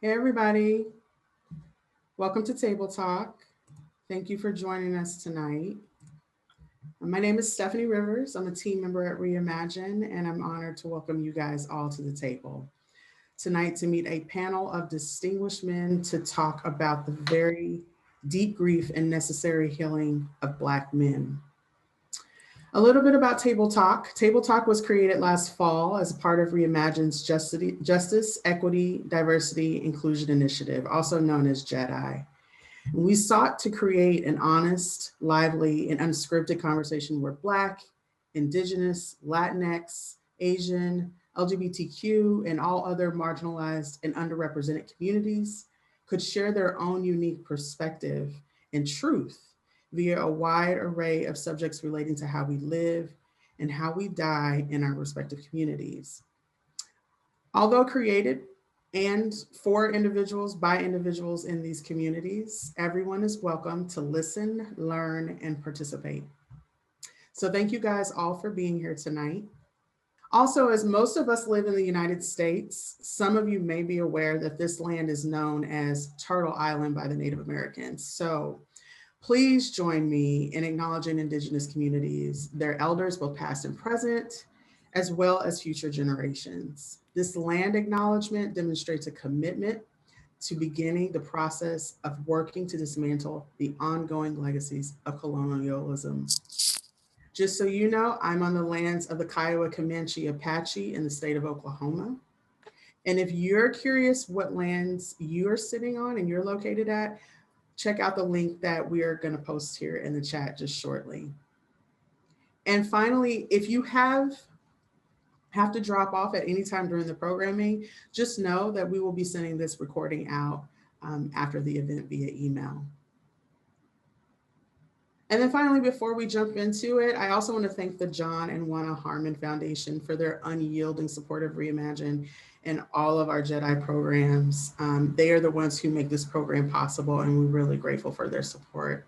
Hey, everybody. Welcome to Table Talk. Thank you for joining us tonight. My name is Stephanie Rivers. I'm a team member at Reimagine, and I'm honored to welcome you guys all to the table tonight to meet a panel of distinguished men to talk about the very deep grief and necessary healing of Black men. A little bit about Table Talk. Table Talk was created last fall as a part of Reimagine's Justice, Equity, Diversity, Inclusion Initiative, also known as JEDI. We sought to create an honest, lively, and unscripted conversation where Black, Indigenous, Latinx, Asian, LGBTQ, and all other marginalized and underrepresented communities could share their own unique perspective and truth via a wide array of subjects relating to how we live and how we die in our respective communities. Although created and for individuals by individuals in these communities, everyone is welcome to listen, learn, and participate. So, thank you guys all for being here tonight. Also, as most of us live in the United States, some of you may be aware that this land is known as Turtle Island by the Native Americans. So, please join me in acknowledging Indigenous communities, their elders, both past and present, as well as future generations. This land acknowledgement demonstrates a commitment to beginning the process of working to dismantle the ongoing legacies of colonialism. Just so you know, I'm on the lands of the Kiowa Comanche Apache in the state of Oklahoma. And if you're curious what lands you're sitting on and you're located at, check out the link that we are going to post here in the chat just shortly. And finally, if you have to drop off at any time during the programming, just know that we will be sending this recording out after the event via email. And then finally, before we jump into it, I also want to thank the John and Juana Harmon Foundation for their unyielding support of Reimagine and all of our JEDI programs. They are the ones who make this program possible, and we're really grateful for their support.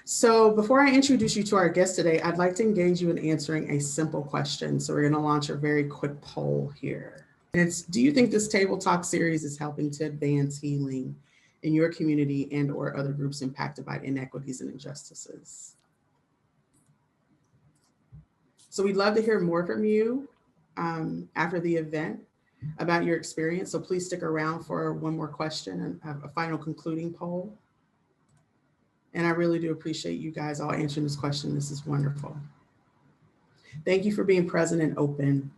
So before I introduce you to our guest today, I'd like to engage you in answering a simple question. So we're going to launch a very quick poll here. And it's, do you think this Table Talk series is helping to advance healing in your community and or other groups impacted by inequities and injustices? So we'd love to hear more from you after the event about your experience. So please stick around for one more question and a final concluding poll. And I really do appreciate you guys all answering this question. This is wonderful. Thank you for being present and open.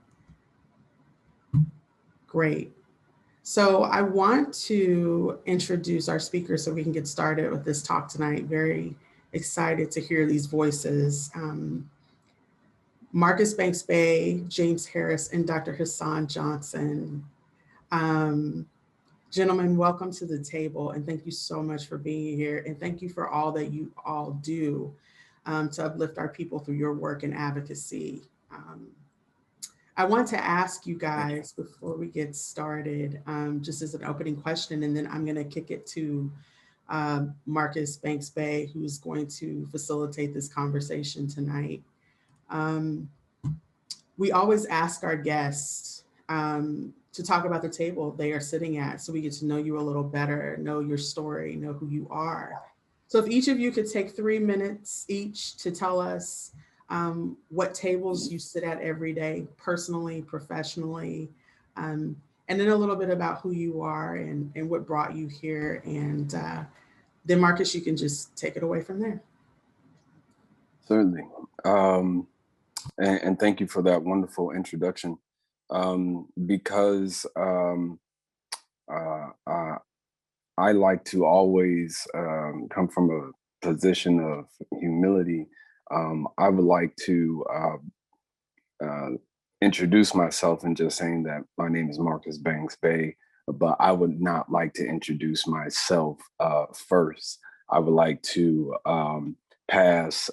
Great. So I want to introduce our speakers so we can get started with this talk tonight. Very excited to hear these voices. Marcus Banks Bay, James Harris, and Dr. Hassan Johnson. Gentlemen, welcome to the table, and thank you so much for being here. And thank you for all that you all do to uplift our people through your work and advocacy. I want to ask you guys before we get started, just as an opening question, and then I'm going to kick it to Marcus Banks Bay, who's going to facilitate this conversation tonight. We always ask our guests to talk about the table they are sitting at so we get to know you a little better, know your story, know who you are. So if each of you could take 3 minutes each to tell us what tables you sit at every day, personally, professionally, and then a little bit about who you are and what brought you here. And then Marcus, you can just take it away from there. Certainly. And thank you for that wonderful introduction. Because I like to always come from a position of humility. I would like to introduce myself and just saying that my name is Marcus Banks Bay, but I would not like to introduce myself first. I would like to pass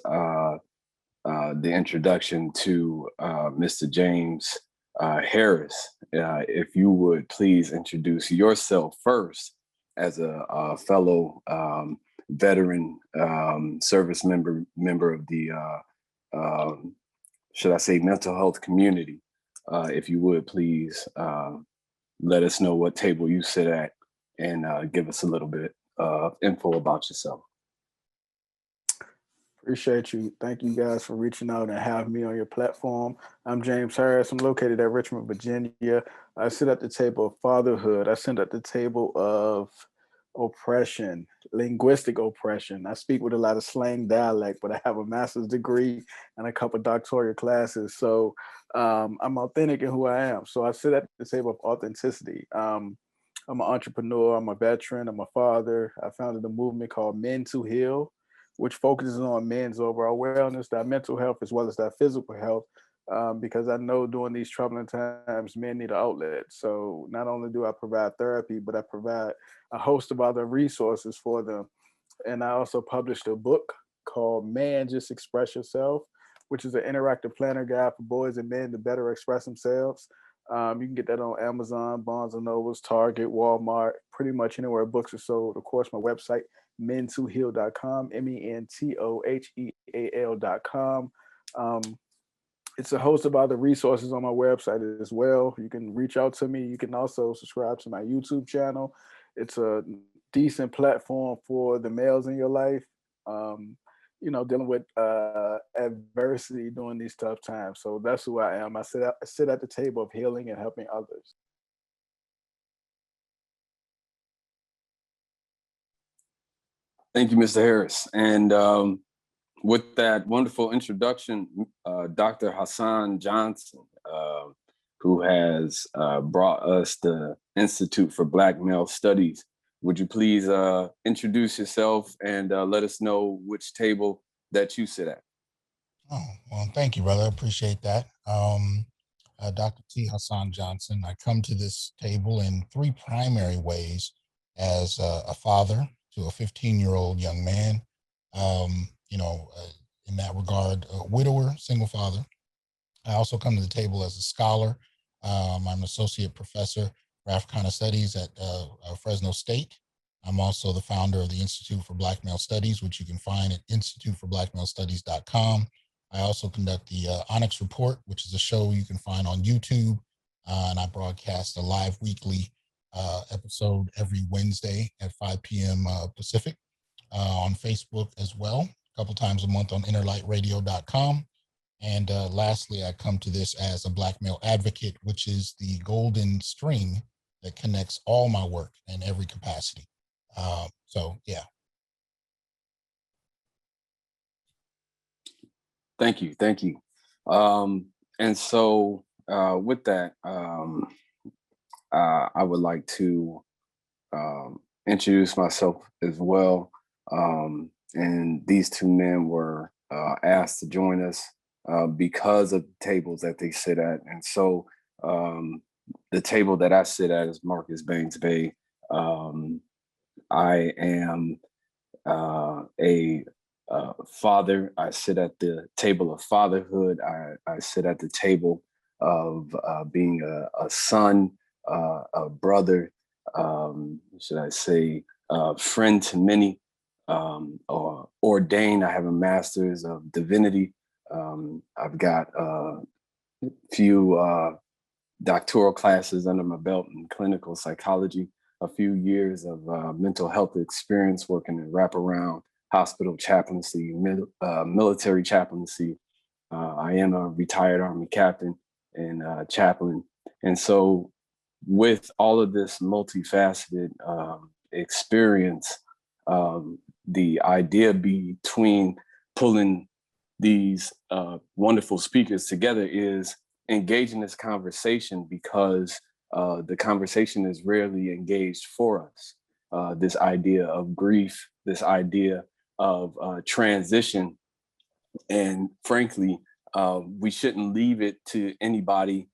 the introduction to Mr. James Harris. If you would please introduce yourself first as a fellow veteran service member of the, should I say, mental health community. If you would please let us know what table you sit at and give us a little bit of info about yourself. Appreciate you. Thank you guys for reaching out and having me on your platform. I'm James Harris. I'm located at Richmond, Virginia. I sit at the table of fatherhood. I sit at the table of oppression, linguistic oppression. I speak with a lot of slang dialect, but I have a master's degree and a couple doctoral classes. So I'm authentic in who I am. So I sit at the table of authenticity. I'm an entrepreneur. I'm a veteran. I'm a father. I founded a movement called Men to Heal, which focuses on men's overall wellness, their mental health, as well as their physical health. Because I know during these troubling times, men need an outlet. So not only do I provide therapy, but I provide a host of other resources for them. And I also published a book called Man Just Express Yourself, which is an interactive planner guide for boys and men to better express themselves. You can get that on Amazon, Barnes and Nobles, Target, Walmart, pretty much anywhere books are sold. Of course, my website, mentoheal.com, mentoheal.com. It's a host of other resources on my website as well. You can reach out to me. You can also subscribe to my YouTube channel. It's a decent platform for the males in your life, dealing with adversity during these tough times. So that's who I am. I sit at the table of healing and helping others. Thank you, Mr. Harris. And with that wonderful introduction, Dr. Hassan Johnson, who has brought us the Institute for Black Male Studies, would you please introduce yourself and let us know which table that you sit at? Oh, well, thank you, brother. I appreciate that. Dr. T. Hassan Johnson. I come to this table in three primary ways: as a father to a 15-year-old young man, in that regard, a widower, single father. I also come to the table as a scholar. I'm an associate professor for Africana Studies at Fresno State. I'm also the founder of the Institute for Black Male Studies, which you can find at instituteforblackmalestudies.com. I also conduct the Onyx Report, which is a show you can find on YouTube. And I broadcast a live weekly episode every Wednesday at 5 p.m. Pacific on Facebook as well, a couple times a month on innerlightradio.com. And lastly, I come to this as a Black male advocate, which is the golden string that connects all my work in every capacity. Yeah. Thank you. Thank you. And so with that, I would like to introduce myself as well. And these two men were asked to join us because of the tables that they sit at. And so the table that I sit at is Marcus Banks Bay. I am a father. I sit at the table of fatherhood. I sit at the table of being a son, a brother, should I say, friend to many, or ordained. I have a master's of divinity. I've got a few doctoral classes under my belt in clinical psychology, a few years of mental health experience working in wraparound hospital chaplaincy, military chaplaincy. I am a retired Army captain and chaplain. And so with all of this multifaceted experience, the idea between pulling these wonderful speakers together is engaging this conversation because the conversation is rarely engaged for us. This idea of grief, this idea of transition, and frankly, we shouldn't leave it to anybody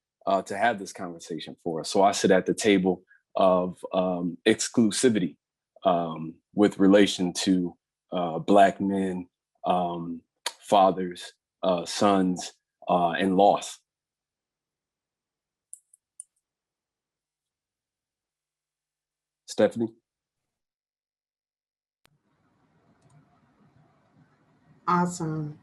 to have this conversation for us. So I sit at the table of exclusivity with relation to Black men, fathers, sons, and loss. Stephanie? Awesome.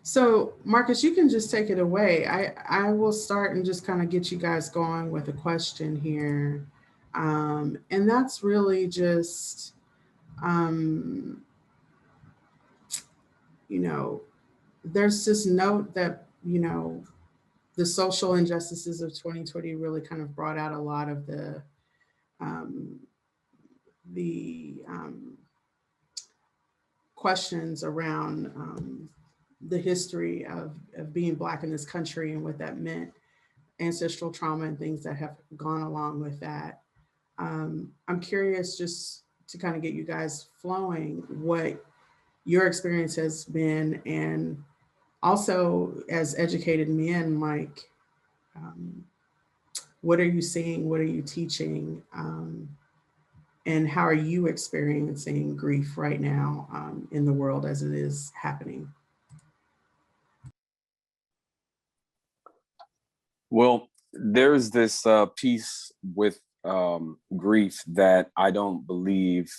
So, Marcus, you can just take it away. I will start and just kind of get you guys going with a question here. And that's really just, um, you know, there's this note that, the social injustices of 2020 really kind of brought out a lot of um, the questions around the history of being Black in this country and what that meant, ancestral trauma and things that have gone along with that. I'm curious just to kind of get you guys flowing what your experience has been, and also as educated men, like um, what are you seeing? What are you teaching? And how are you experiencing grief right now in the world as it is happening? Well, there's this piece with grief that I don't believe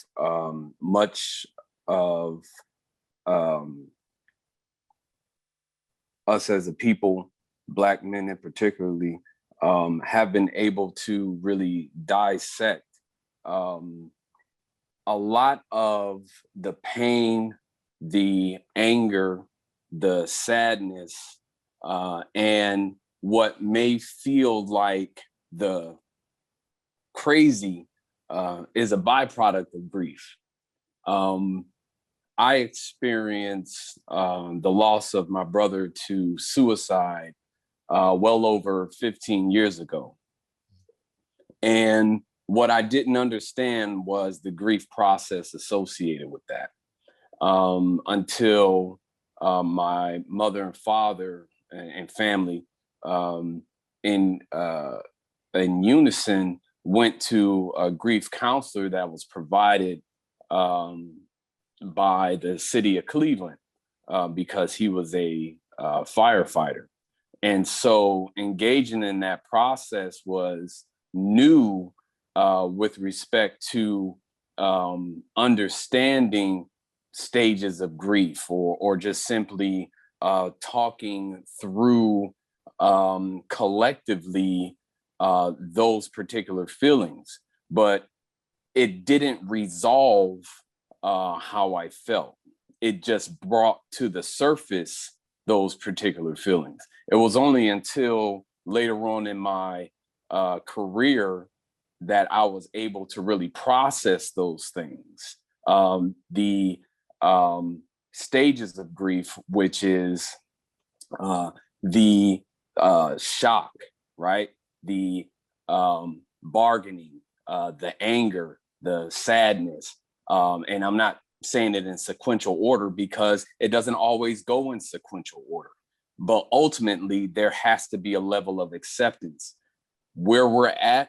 much of um, us as a people, Black men in particularly, have been able to really dissect. Um, a lot of the pain, the anger, the sadness, and what may feel like the crazy is a byproduct of grief. Um, I experienced the loss of my brother to suicide well over 15 years ago. And what I didn't understand was the grief process associated with that until my mother and father and family um, in, in unison went to a grief counselor that was provided by the city of Cleveland because he was a firefighter. And so engaging in that process was new with respect to understanding stages of grief or just simply talking through collectively those particular feelings. But it didn't resolve how I felt. It just brought to the surface those particular feelings. It was only until later on in my career that I was able to really process those things. The stages of grief, which is the shock, right? The bargaining, the anger, the sadness. And I'm not saying it in sequential order because it doesn't always go in sequential order. But ultimately, there has to be a level of acceptance. Where we're at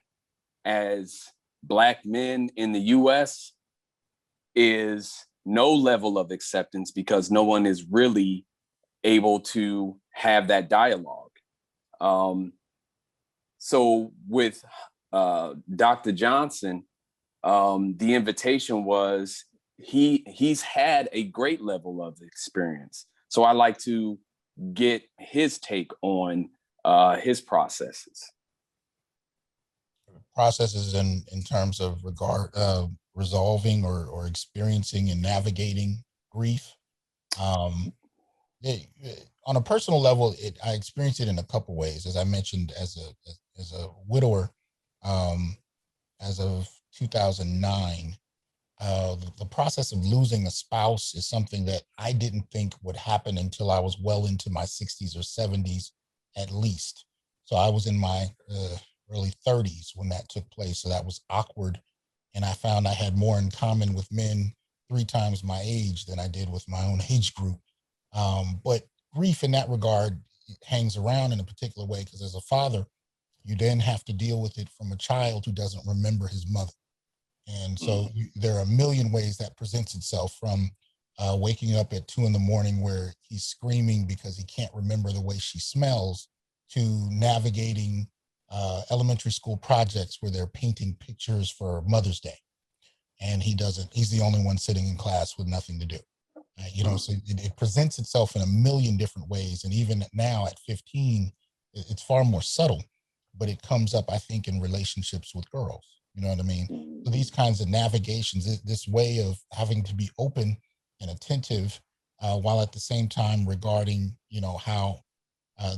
as Black men in the US is no level of acceptance because no one is really able to have that dialogue. So with Dr. Johnson, the invitation was he's had a great level of experience. So I like to get his take on his processes. Processes in terms of resolving or experiencing and navigating grief. Um, on a personal level, I experienced it in a couple ways. As I mentioned, as a widower, as of 2009, the process of losing a spouse is something that I didn't think would happen until I was well into my 60s or 70s, at least. So I was in my early 30s when that took place. So that was awkward. And I found I had more in common with men 3 times my age than I did with my own age group. But grief in that regard hangs around in a particular way because as a father, you then have to deal with it from a child who doesn't remember his mother. And so there are a million ways that presents itself, from waking up at 2 a.m. where he's screaming because he can't remember the way she smells, to navigating elementary school projects where they're painting pictures for Mother's Day. And he's the only one sitting in class with nothing to do. You know, so it presents itself in a million different ways. And even now at 15, it's far more subtle, but it comes up, I think, in relationships with girls. You know what I mean? So these kinds of navigations, this way of having to be open and attentive, while at the same time regarding, you know, how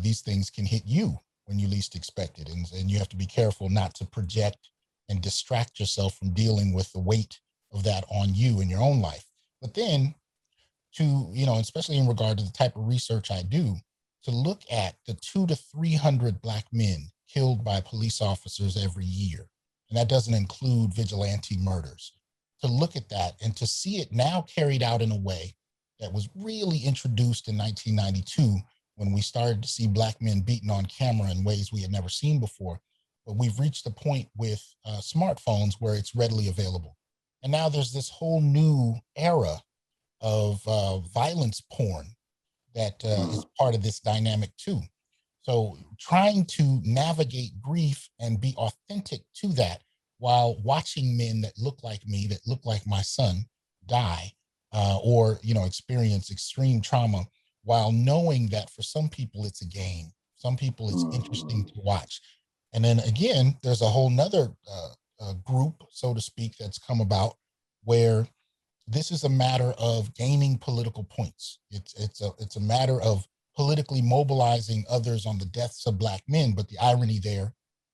these things can hit you when you least expect it. And you have to be careful not to project and distract yourself from dealing with the weight of that on you in your own life. But then to, you know, especially in regard to the type of research I do, to look at the 200 to 300 Black men killed by police officers every year. And that doesn't include vigilante murders. To look at that and to see it now carried out in a way that was really introduced in 1992 when we started to see Black men beaten on camera in ways we had never seen before. But we've reached a point with smartphones where it's readily available. And now there's this whole new era of violence porn that is part of this dynamic too. So trying to navigate grief and be authentic to that while watching men that look like me, that look like my son, die, or you know, experience extreme trauma, while knowing that for some people it's a game, some people it's interesting to watch, and then again, there's a whole nother group, so to speak, that's come about where this is a matter of gaining political points. It's a matter of politically mobilizing others on the deaths of Black men. But the irony there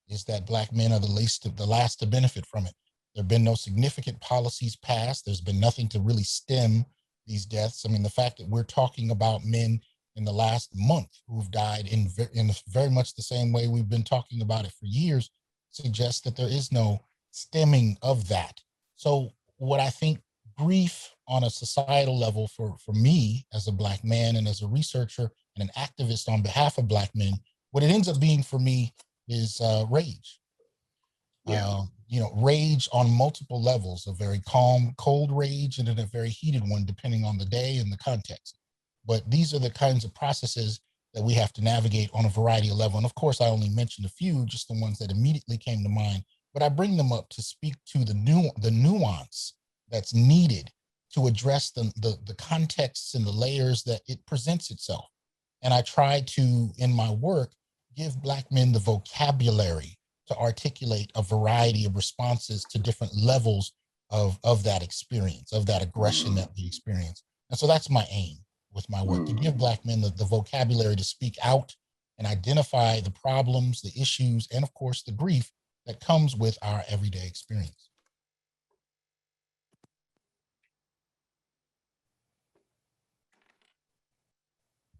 is that Black men are the last to benefit from it. There have been no significant policies passed. There's been nothing to really stem these deaths. I mean, the fact that we're talking about men in the last month who've died in very much the same way we've been talking about it for years suggests that there is no stemming of that. So what I think grief on a societal level for me as a Black man and as a researcher and an activist on behalf of Black men, what it ends up being for me is rage. You know, rage on multiple levels, a very calm, cold rage, and then a very heated one, depending on the day and the context. But these are the kinds of processes that we have to navigate on a variety of levels. And of course, I only mentioned a few, just the ones that immediately came to mind, but I bring them up to speak to the nuance that's needed to address the contexts and the layers that it presents itself. And I try to, in my work, give Black men the vocabulary to articulate a variety of responses to different levels of that experience, of that aggression that we experience. And so that's my aim with my work, to give Black men the vocabulary to speak out and identify the problems, the issues, and of course, the grief that comes with our everyday experience.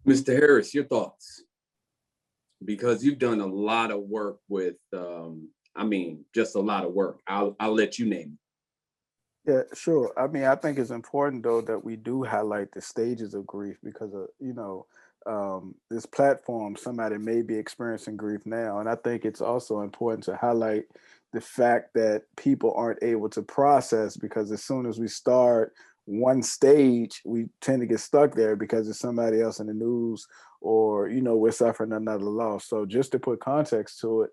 Mr. Harris, your thoughts? Because you've done a lot of work with, I mean, just a lot of work. I'll let you name it. Yeah, sure. I mean, I think it's important though that we do highlight the stages of grief because of, you know, this platform, somebody may be experiencing grief now. And I think it's also important to highlight the fact that people aren't able to process, because as soon as we start one stage, we tend to get stuck there because there's somebody else in the news, or, you know, we're suffering another loss. So just to put context to it,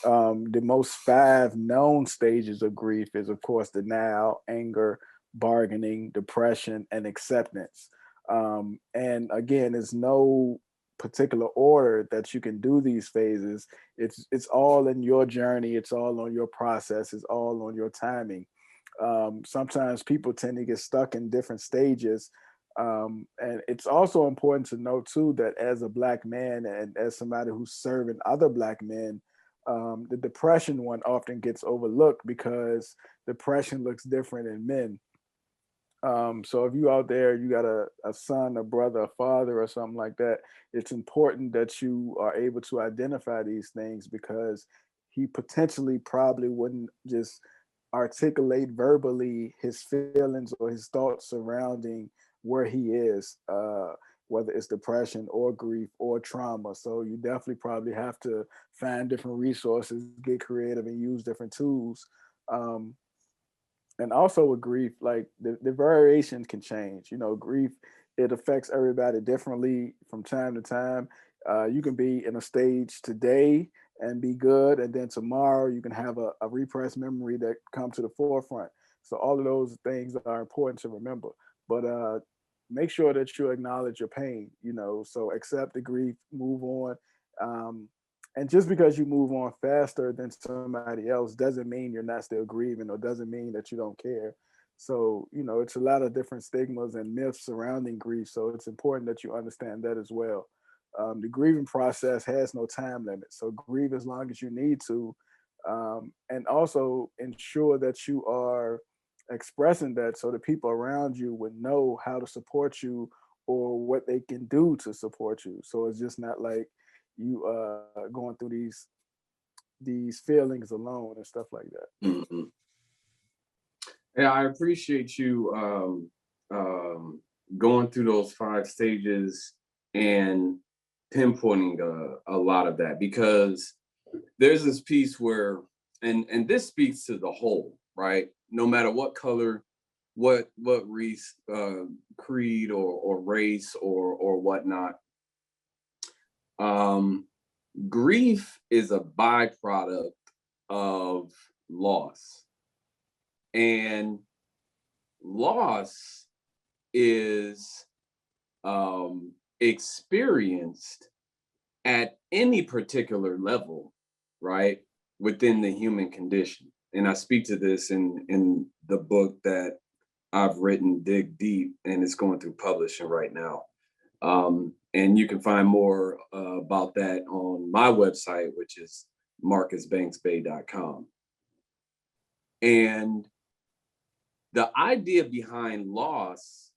the most 5 known stages of grief is, of course, denial, anger, bargaining, depression, and acceptance. And again, there's no particular order that you can do these phases. It's all in your journey. It's all on your process. It's all on your timing. Sometimes people tend to get stuck in different stages. And it's also important to know too that as a Black man and as somebody who's serving other Black men, the depression one often gets overlooked because depression looks different in men. So if you out there, you got a son, a brother, a father, or something like that, it's important that you are able to identify these things, because he potentially probably wouldn't just articulate verbally his feelings or his thoughts surrounding where he is, whether it's depression or grief or trauma. So you definitely probably have to find different resources, get creative, and use different tools. And also with grief, like the variation can change. You know, grief, it affects everybody differently from time to time. You can be in a stage today and be good, and then tomorrow you can have a repressed memory that come to the forefront. So all of those things are important to remember. But make sure that you acknowledge your pain, you know, so accept the grief, move on. And just because you move on faster than somebody else doesn't mean you're not still grieving, or doesn't mean that you don't care. So, you know, it's a lot of different stigmas and myths surrounding grief. So it's important that you understand that as well. The grieving process has no time limit. So grieve as long as you need to. And also ensure that you are expressing that so the people around you would know how to support you or what they can do to support you. So it's just not like you going through these feelings alone and stuff like that. Mm-hmm. Yeah, I appreciate you going through those 5 stages and pinpointing a lot of that, because there's this piece where, and this speaks to the whole, right? No matter what color, what race, creed, or race, or whatnot, grief is a byproduct of loss. And loss is experienced at any particular level, right, within the human condition. And I speak to this in the book that I've written, Dig Deep, and it's going through publishing right now. And you can find more about that on my website, which is marcusbanksbay.com. And the idea behind loss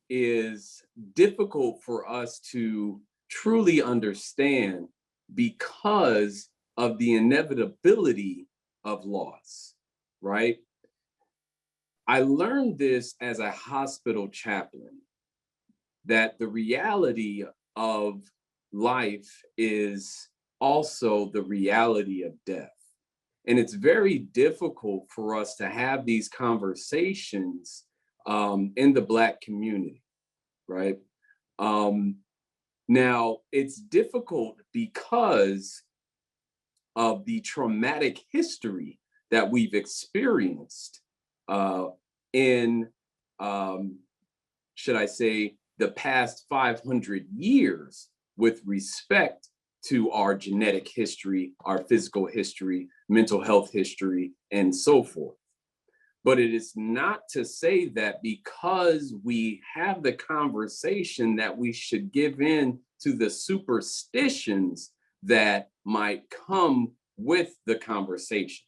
is difficult for us to truly understand because of the inevitability of loss, right? I learned this as a hospital chaplain, that the reality of life is also the reality of death. And it's very difficult for us to have these conversations in the Black community, right? Now, it's difficult because of the traumatic history that we've experienced in, should I say, the past 500 years with respect to our genetic history, our physical history, mental health history, and so forth. But it is not to say that because we have the conversation that we should give in to the superstitions that might come with the conversation.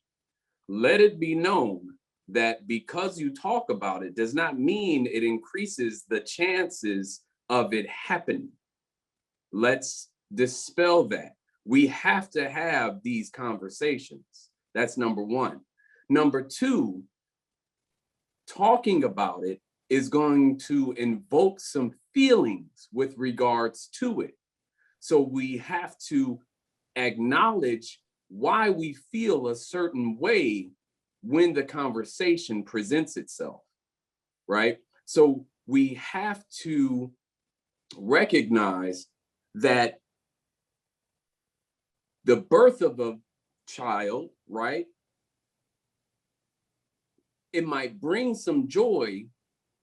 Let it be known that because you talk about it does not mean it increases the chances of it happening. Let's dispel that. We have to have these conversations. That's number one. Number two, talking about it is going to invoke some feelings with regards to it. So we have to acknowledge why we feel a certain way when the conversation presents itself, right? So we have to recognize that the birth of a child, right, it might bring some joy,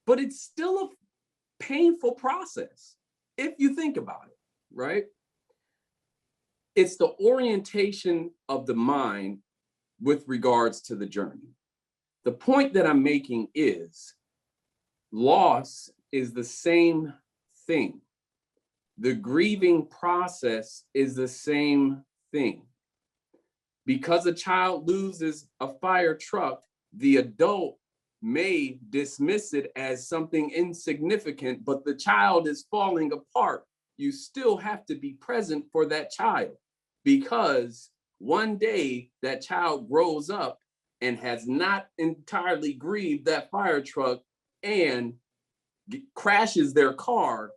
but it's still a painful process if you think about it, right? It's the orientation of the mind with regards to the journey. The point that I'm making is loss is the same thing. The grieving process is the same thing. Because a child loses a fire truck, the adult may dismiss it as something insignificant, but the child is falling apart. You still have to be present for that child, because one day that child grows up and has not entirely grieved that fire truck and crashes their car,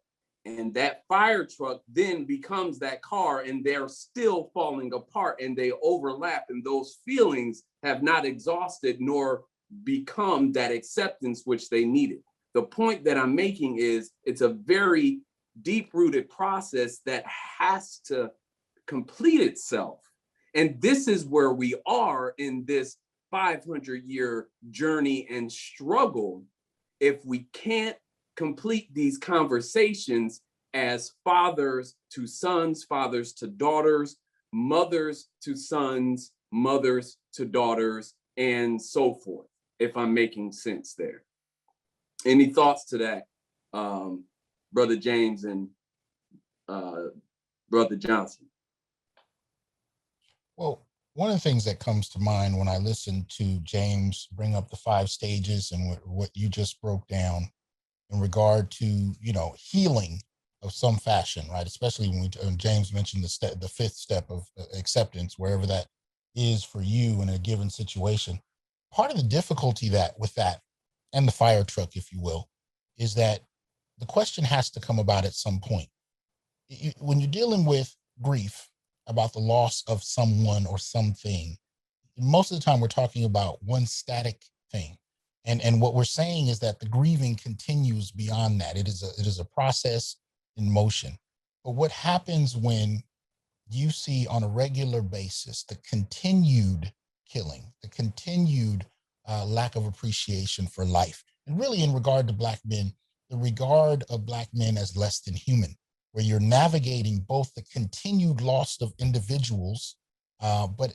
and that fire truck then becomes that car, and they're still falling apart, and they overlap, and those feelings have not exhausted nor become that acceptance which they needed. The point that I'm making is it's a very deep-rooted process that has to complete itself. And this is where we are in this 500-year journey and struggle. If we can't complete these conversations as fathers to sons, fathers to daughters, mothers to sons, mothers to daughters, and so forth, if I'm making sense there. Any thoughts to that, Brother James and Brother Johnson? Well, one of the things that comes to mind when I listen to James bring up the 5 stages and what you just broke down in regard to, you know, healing of some fashion, right? Especially when James mentioned the 5th step of acceptance, wherever that is for you in a given situation. Part of the difficulty with that and the fire truck, if you will, is that the question has to come about at some point. When you're dealing with grief about the loss of someone or something, most of the time we're talking about one static thing. And what we're saying is that the grieving continues beyond that. It is a process in motion. But what happens when you see on a regular basis the continued killing, the continued lack of appreciation for life, and really in regard to Black men, the regard of Black men as less than human, where you're navigating both the continued loss of individuals, but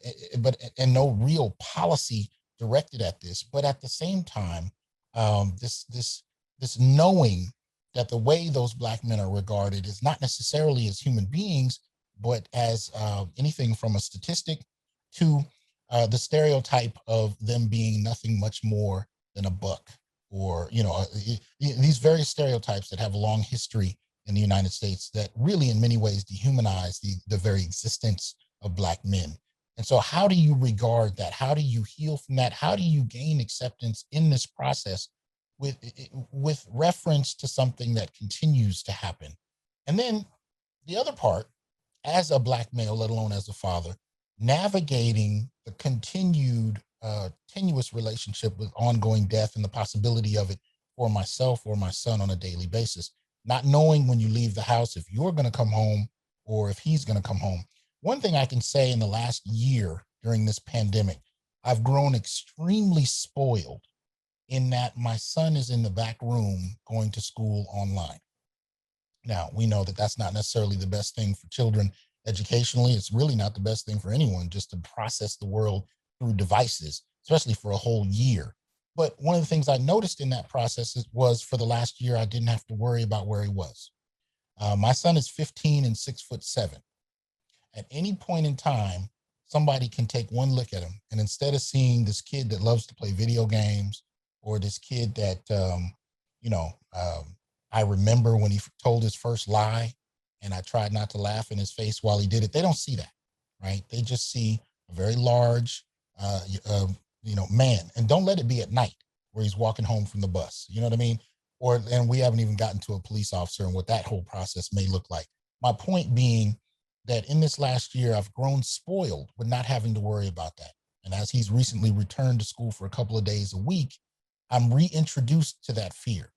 no real policy directed at this, but at the same time, this knowing that the way those Black men are regarded is not necessarily as human beings, but as anything from a statistic to the stereotype of them being nothing much more than a buck, or, you know, these various stereotypes that have a long history in the United States that really in many ways dehumanize the very existence of Black men. And so how do you regard that? How do you heal from that? How do you gain acceptance in this process with reference to something that continues to happen? And then the other part, as a Black male, let alone as a father, navigating the continued tenuous relationship with ongoing death and the possibility of it for myself or my son on a daily basis, not knowing when you leave the house if you're going to come home or if he's going to come home. One thing I can say in the last year during this pandemic, I've grown extremely spoiled in that my son is in the back room going to school online. Now, we know that that's not necessarily the best thing for children educationally. It's really not the best thing for anyone just to process the world through devices, especially for a whole year. But one of the things I noticed in that process was for the last year, I didn't have to worry about where he was. My son is 15 and 6'7". At any point in time, somebody can take one look at him, and instead of seeing this kid that loves to play video games, or this kid that, you know, I remember when he told his first lie and I tried not to laugh in his face while he did it, they don't see that, right? They just see a very large, man. And don't let it be at night where he's walking home from the bus. You know what I mean? And we haven't even gotten to a police officer and what that whole process may look like. My point being that in this last year, I've grown spoiled with not having to worry about that. And as he's recently returned to school for a couple of days a week, I'm reintroduced to that fear.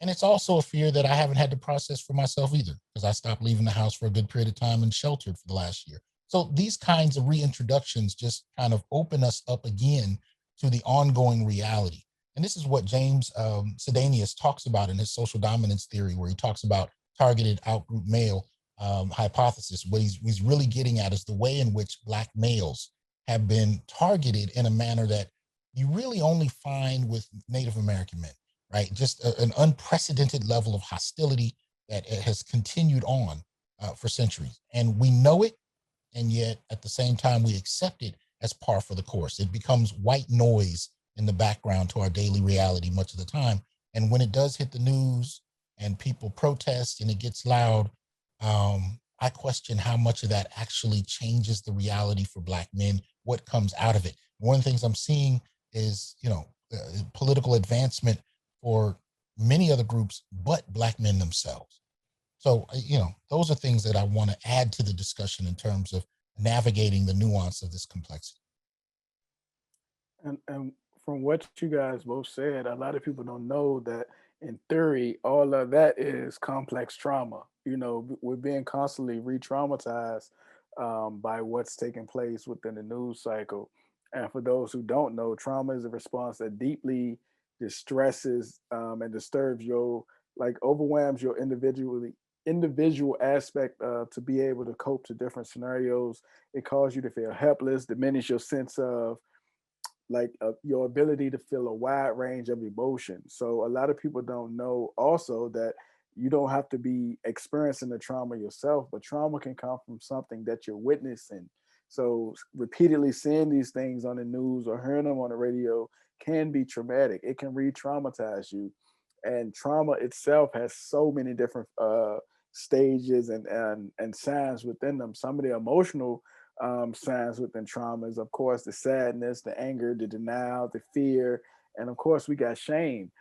And it's also a fear that I haven't had to process for myself either, because I stopped leaving the house for a good period of time and sheltered for the last year. So these kinds of reintroductions just kind of open us up again to the ongoing reality. And this is what James Sedanius talks about in his social dominance theory, where he talks about targeted outgroup male hypothesis. What he's really getting at is the way in which Black males have been targeted in a manner that you really only find with Native American men, right? Just an unprecedented level of hostility that has continued on for centuries. And we know it, and yet at the same time, we accept it as par for the course. It becomes white noise in the background to our daily reality much of the time. And when it does hit the news and people protest and it gets loud, I question how much of that actually changes the reality for Black men, what comes out of it. One of the things I'm seeing is, political advancement for many other groups, but Black men themselves. So, those are things that I want to add to the discussion in terms of navigating the nuance of this complexity. And from what you guys both said, a lot of people don't know that in theory, all of that is complex trauma. We're being constantly re-traumatized by what's taking place within the news cycle. And for those who don't know, trauma is a response that deeply distresses and disturbs your like overwhelms your individual aspect to be able to cope to different scenarios. It causes you to feel helpless, diminish your sense of your ability to feel a wide range of emotions. So a lot of people don't know also that you don't have to be experiencing the trauma yourself, but trauma can come from something that you're witnessing. So repeatedly seeing these things on the news or hearing them on the radio can be traumatic. It can re-traumatize you. And trauma itself has so many different stages and signs within them. Some of the emotional signs within trauma is, of course, the sadness, the anger, the denial, the fear, and of course, we got shame.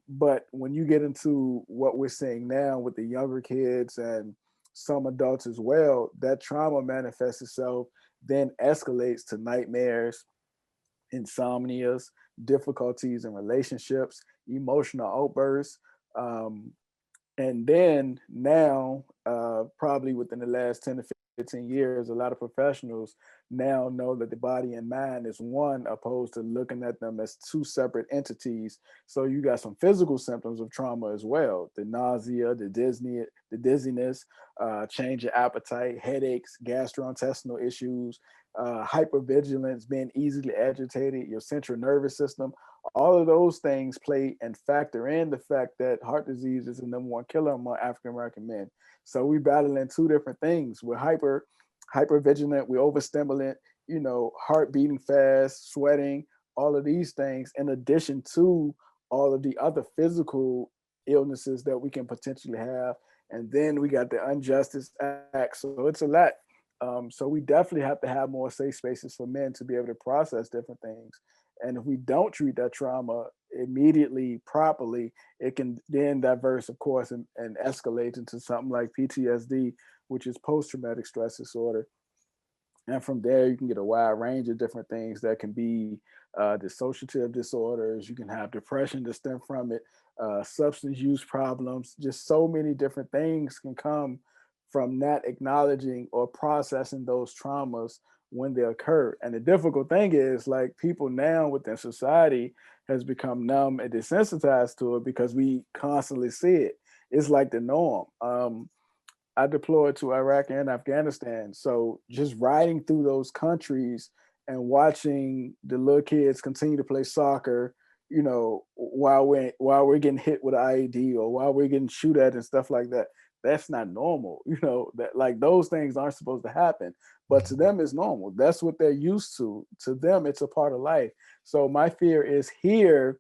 But when you get into what we're seeing now with the younger kids and some adults as well, that trauma manifests itself, then escalates to nightmares, insomnias, difficulties in relationships, emotional outbursts. Um, and then now, probably within the last 10 to 15 years, a lot of professionals now know that the body and mind is one, opposed to looking at them as two separate entities. So you got some physical symptoms of trauma as well: the nausea, the dizziness, change of appetite, headaches, gastrointestinal issues, hypervigilance, being easily agitated, your central nervous system. All of those things play and factor in the fact that heart disease is the number one killer among African American men. So we battling two different things. We're hyper vigilant, we're overstimulant, heart beating fast, sweating, all of these things, in addition to all of the other physical illnesses that we can potentially have. And then we got the Injustice Act. So it's a lot. So we definitely have to have more safe spaces for men to be able to process different things. And if we don't treat that trauma immediately properly, it can then diverse, of course, and escalate into something like PTSD, which is post-traumatic stress disorder. And from there, you can get a wide range of different things that can be dissociative disorders. You can have depression that stem from it, substance use problems. Just so many different things can come from not acknowledging or processing those traumas when they occur. And the difficult thing is, like, people now within society has become numb and desensitized to it because we constantly see it. It's like the norm. I deployed to Iraq and Afghanistan. So just riding through those countries and watching the little kids continue to play soccer, while we're getting hit with an IED or while we're getting shoot at and stuff like that, that's not normal. That, like, those things aren't supposed to happen. But to them, it's normal. That's what they're used to. To them, it's a part of life. So my fear is here,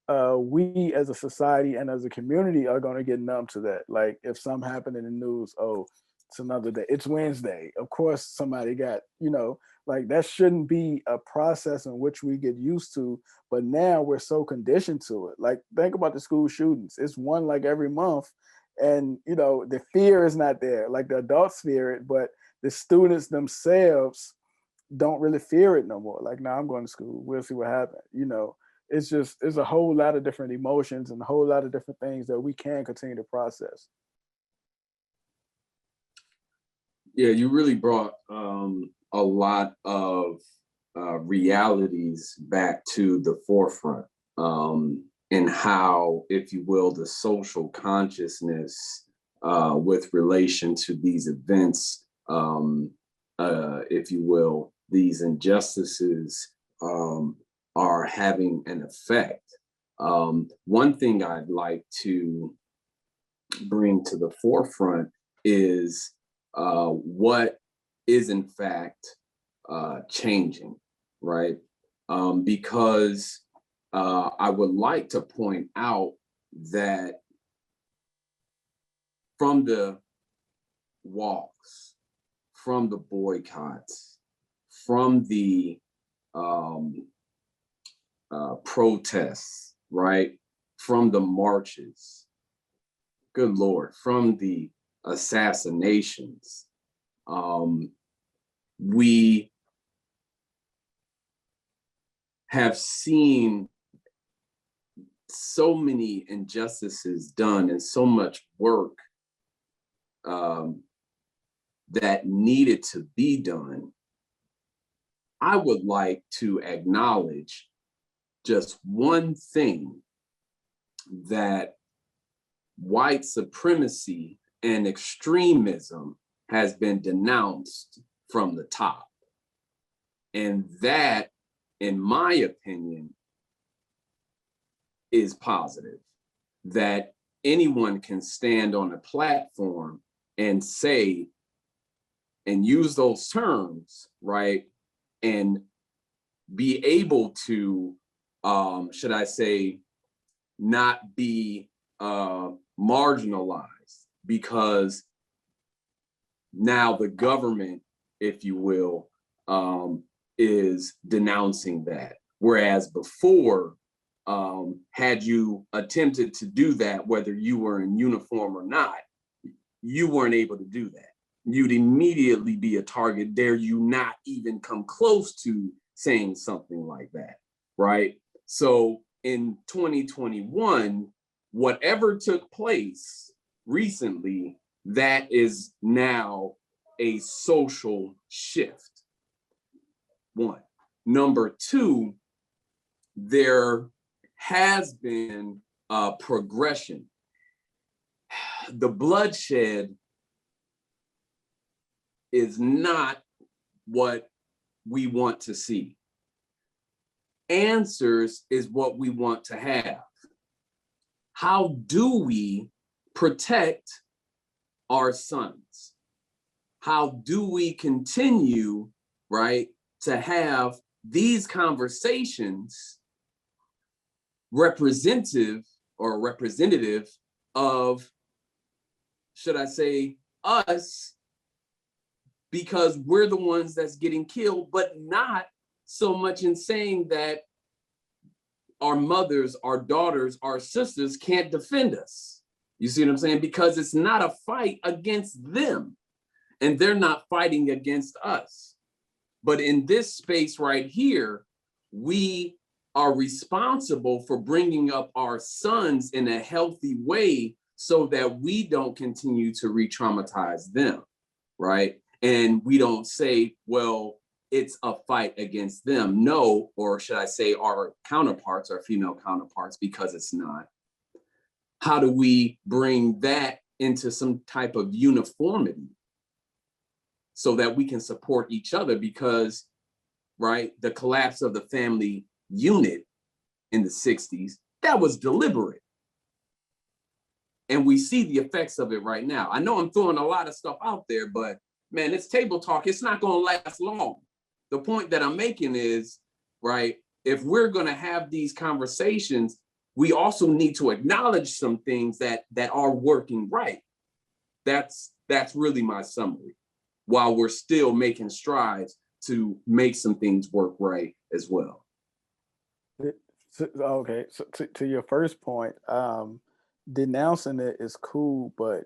we as a society and as a community are going to get numb to that. Like, if something happened in the news, oh, it's another day. It's Wednesday. Of course, somebody got, like, that shouldn't be a process in which we get used to. But now we're so conditioned to it. Like, think about the school shootings. It's one like every month. And, the fear is not there. Like, the adults fear it, but the students themselves don't really fear it no more. Like, now I'm going to school. We'll see what happens. It's a whole lot of different emotions and a whole lot of different things that we can continue to process. Yeah, you really brought a lot of realities back to the forefront, and how, if you will, the social consciousness with relation to these events, if you will, these injustices are having an effect. One thing I'd like to bring to the forefront is what is in fact changing, right? Because I would like to point out that from the walks, from the boycotts, from the protests, right? From the marches, good Lord, from the assassinations, we have seen so many injustices done and so much work that needed to be done. I would like to acknowledge just one thing that white supremacy and extremism has been denounced from the top. And that, in my opinion, is positive. That anyone can stand on a platform and say and use those terms, right? And be able to, should I say, not be marginalized, because now the government, if you will, is denouncing that. Whereas before, had you attempted to do that, whether you were in uniform or not, you weren't able to do that. You'd immediately be a target. Dare you not even come close to saying something like that, right? So in 2021, whatever took place recently, that is now a social shift. One. Number two, there has been a progression. The bloodshed is not what we want to see. Answers is what we want to have. How do we protect our sons? How do we continue, right, to have these conversations representative of, should I say, us, because we're the ones that's getting killed, but not so much in saying that our mothers, our daughters, our sisters can't defend us. You see what I'm saying? Because it's not a fight against them, and they're not fighting against us. But in this space right here, we are responsible for bringing up our sons in a healthy way so that we don't continue to re-traumatize them, right? And we don't say, well, it's a fight against them. No, or should I say our counterparts, our female counterparts, because it's not. How do we bring that into some type of uniformity so that we can support each other? Because, right, the collapse of the family unit in the 60s, that was deliberate. And we see the effects of it right now. I know I'm throwing a lot of stuff out there, but man, it's table talk. It's not going to last long. The point that I'm making is, right, if we're going to have these conversations, we also need to acknowledge some things that are working right. That's really my summary, while we're still making strides to make some things work right as well. Okay, so to your first point, denouncing it is cool, but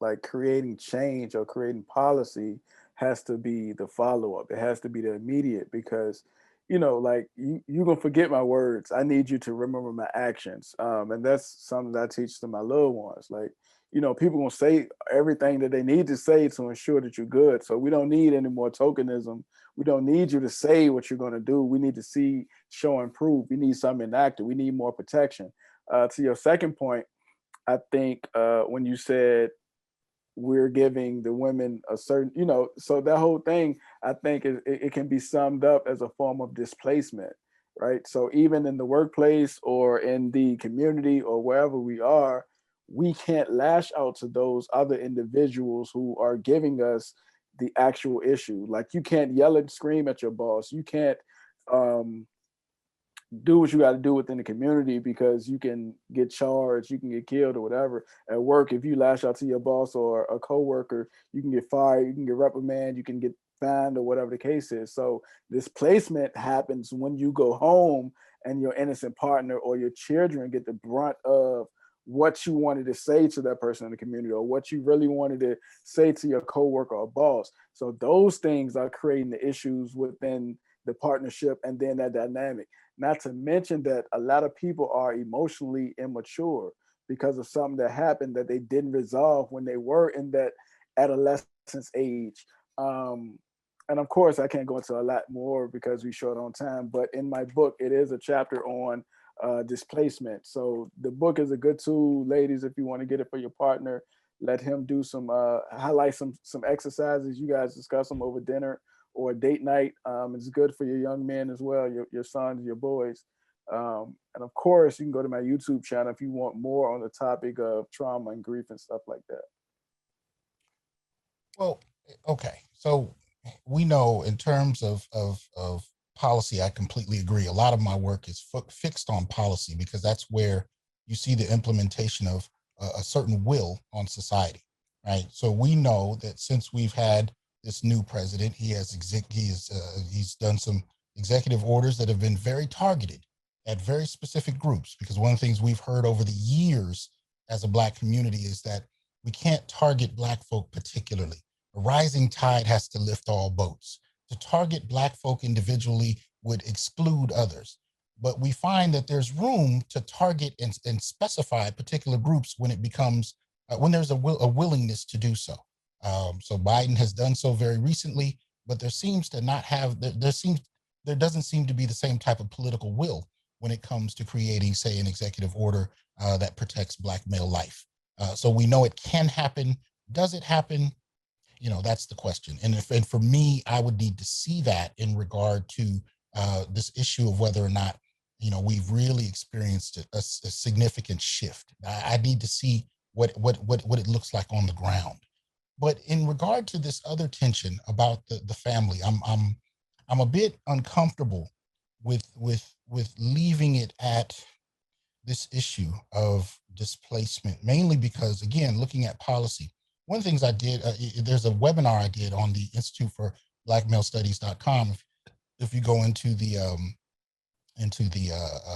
like creating change or creating policy has to be the follow-up. It has to be the immediate, because like you're gonna forget my words. I need you to remember my actions. And that's something that I teach to my little ones. Like, people gonna say everything that they need to say to ensure that you're good. So we don't need any more tokenism. We don't need you to say what you're gonna do. We need to see, show, and prove. We need something enacted. We need more protection. To your second point, I think when you said we're giving the women a certain, so that whole thing, I think it can be summed up as a form of displacement, right? So even in the workplace or in the community or wherever we are, we can't lash out to those other individuals who are giving us the actual issue. Like, you can't yell and scream at your boss. You can't do what you got to do within the community, because you can get charged, you can get killed or whatever. At work, if you lash out to your boss or a coworker, you can get fired, you can get reprimanded, you can get fined, or whatever the case is. So displacement happens when you go home and your innocent partner or your children get the brunt of what you wanted to say to that person in the community, or what you really wanted to say to your coworker or boss. So those things are creating the issues within the partnership and then that dynamic. Not to mention that a lot of people are emotionally immature because of something that happened that they didn't resolve when they were in that adolescence age. And of course, I can't go into a lot more because we're short on time, but in my book, it is a chapter on displacement. So the book is a good tool, ladies, if you want to get it for your partner. Let him do some highlight some exercises. You guys discuss them over dinner or date night. It's good for your young men as well, your sons, your boys. And of course, you can go to my YouTube channel if you want more on the topic of trauma and grief and stuff like that. Well, okay. So we know in terms of policy, I completely agree. A lot of my work is fixed on policy because that's where you see the implementation of a certain will on society, right? So we know that since we've had this new president, he's done some executive orders that have been very targeted at very specific groups. Because one of the things we've heard over the years as a Black community is that we can't target Black folk particularly. A rising tide has to lift all boats. To target Black folk individually would exclude others. But we find that there's room to target and specify particular groups when it becomes, when there's a willingness to do so. So Biden has done so very recently, but there seems to not have, there doesn't seem to be the same type of political will when it comes to creating, say, an executive order that protects Black male life. So we know it can happen. Does it happen? You know, that's the question. And for me, I would need to see that in regard to this issue of whether or not, you know, we've really experienced a significant shift. I need to see what it looks like on the ground. But in regard to this other tension about the family, I'm a bit uncomfortable with leaving it at this issue of displacement, mainly because, again, looking at policy, one of the things I did, there's a webinar I did on the Institute for BlackMaleStudies.com. If you go into the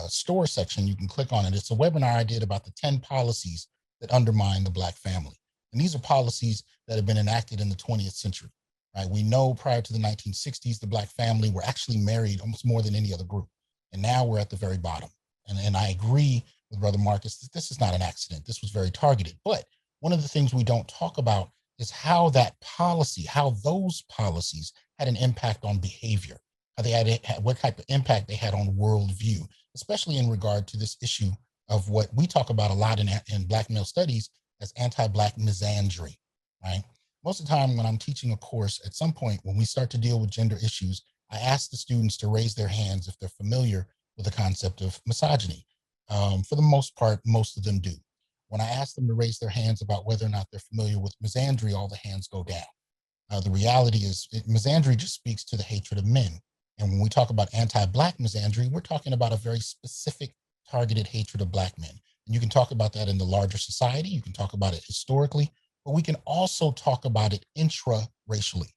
store section, you can click on it. It's a webinar I did about the 10 policies that undermine the Black family. And these are policies that have been enacted in the 20th century, right? We know prior to the 1960s, the Black family were actually married almost more than any other group. And now we're at the very bottom. And I agree with Brother Marcus that this is not an accident. This was very targeted. But one of the things we don't talk about is how that policy, how those policies had an impact on behavior, how they had what type of impact they had on worldview, especially in regard to this issue of what we talk about a lot in Black male studies as anti-Black misandry, right? Most of the time when I'm teaching a course, at some point when we start to deal with gender issues, I ask the students to raise their hands if they're familiar with the concept of misogyny. For the most part, most of them do. When I ask them to raise their hands about whether or not they're familiar with misandry, all the hands go down. The reality is misandry just speaks to the hatred of men. And when we talk about anti-Black misandry, we're talking about a very specific targeted hatred of Black men. And you can talk about that in the larger society. You can talk about it historically, but we can also talk about it intra-racially.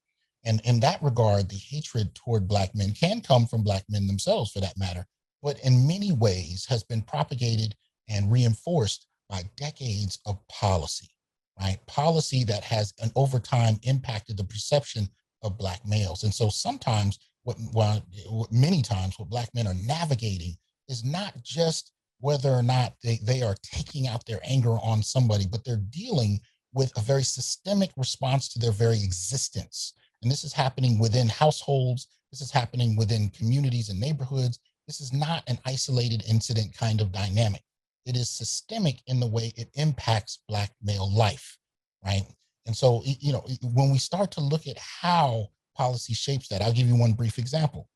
And in that regard, the hatred toward Black men can come from Black men themselves, for that matter, but in many ways has been propagated and reinforced by decades of policy, right? Policy that has, over time, impacted the perception of Black males. And so sometimes, many times, what Black men are navigating is not just whether or not they are taking out their anger on somebody, but they're dealing with a very systemic response to their very existence. And this is happening within households. This is happening within communities and neighborhoods. This is not an isolated incident kind of dynamic. It is systemic in the way it impacts Black male life, right? And so, you know, when we start to look at how policy shapes that, I'll give you one brief example.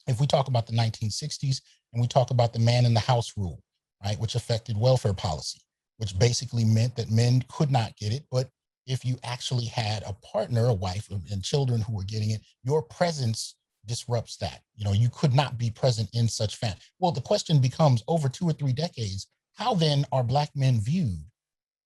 If we talk about the 1960s and we talk about the man in the house rule, right, which affected welfare policy, which basically meant that men could not get it, but if you actually had a partner, a wife, and children who were getting it, your presence disrupts that. You know, you could not be present in such family. Well, the question becomes, over 2 or 3 decades, how then are Black men viewed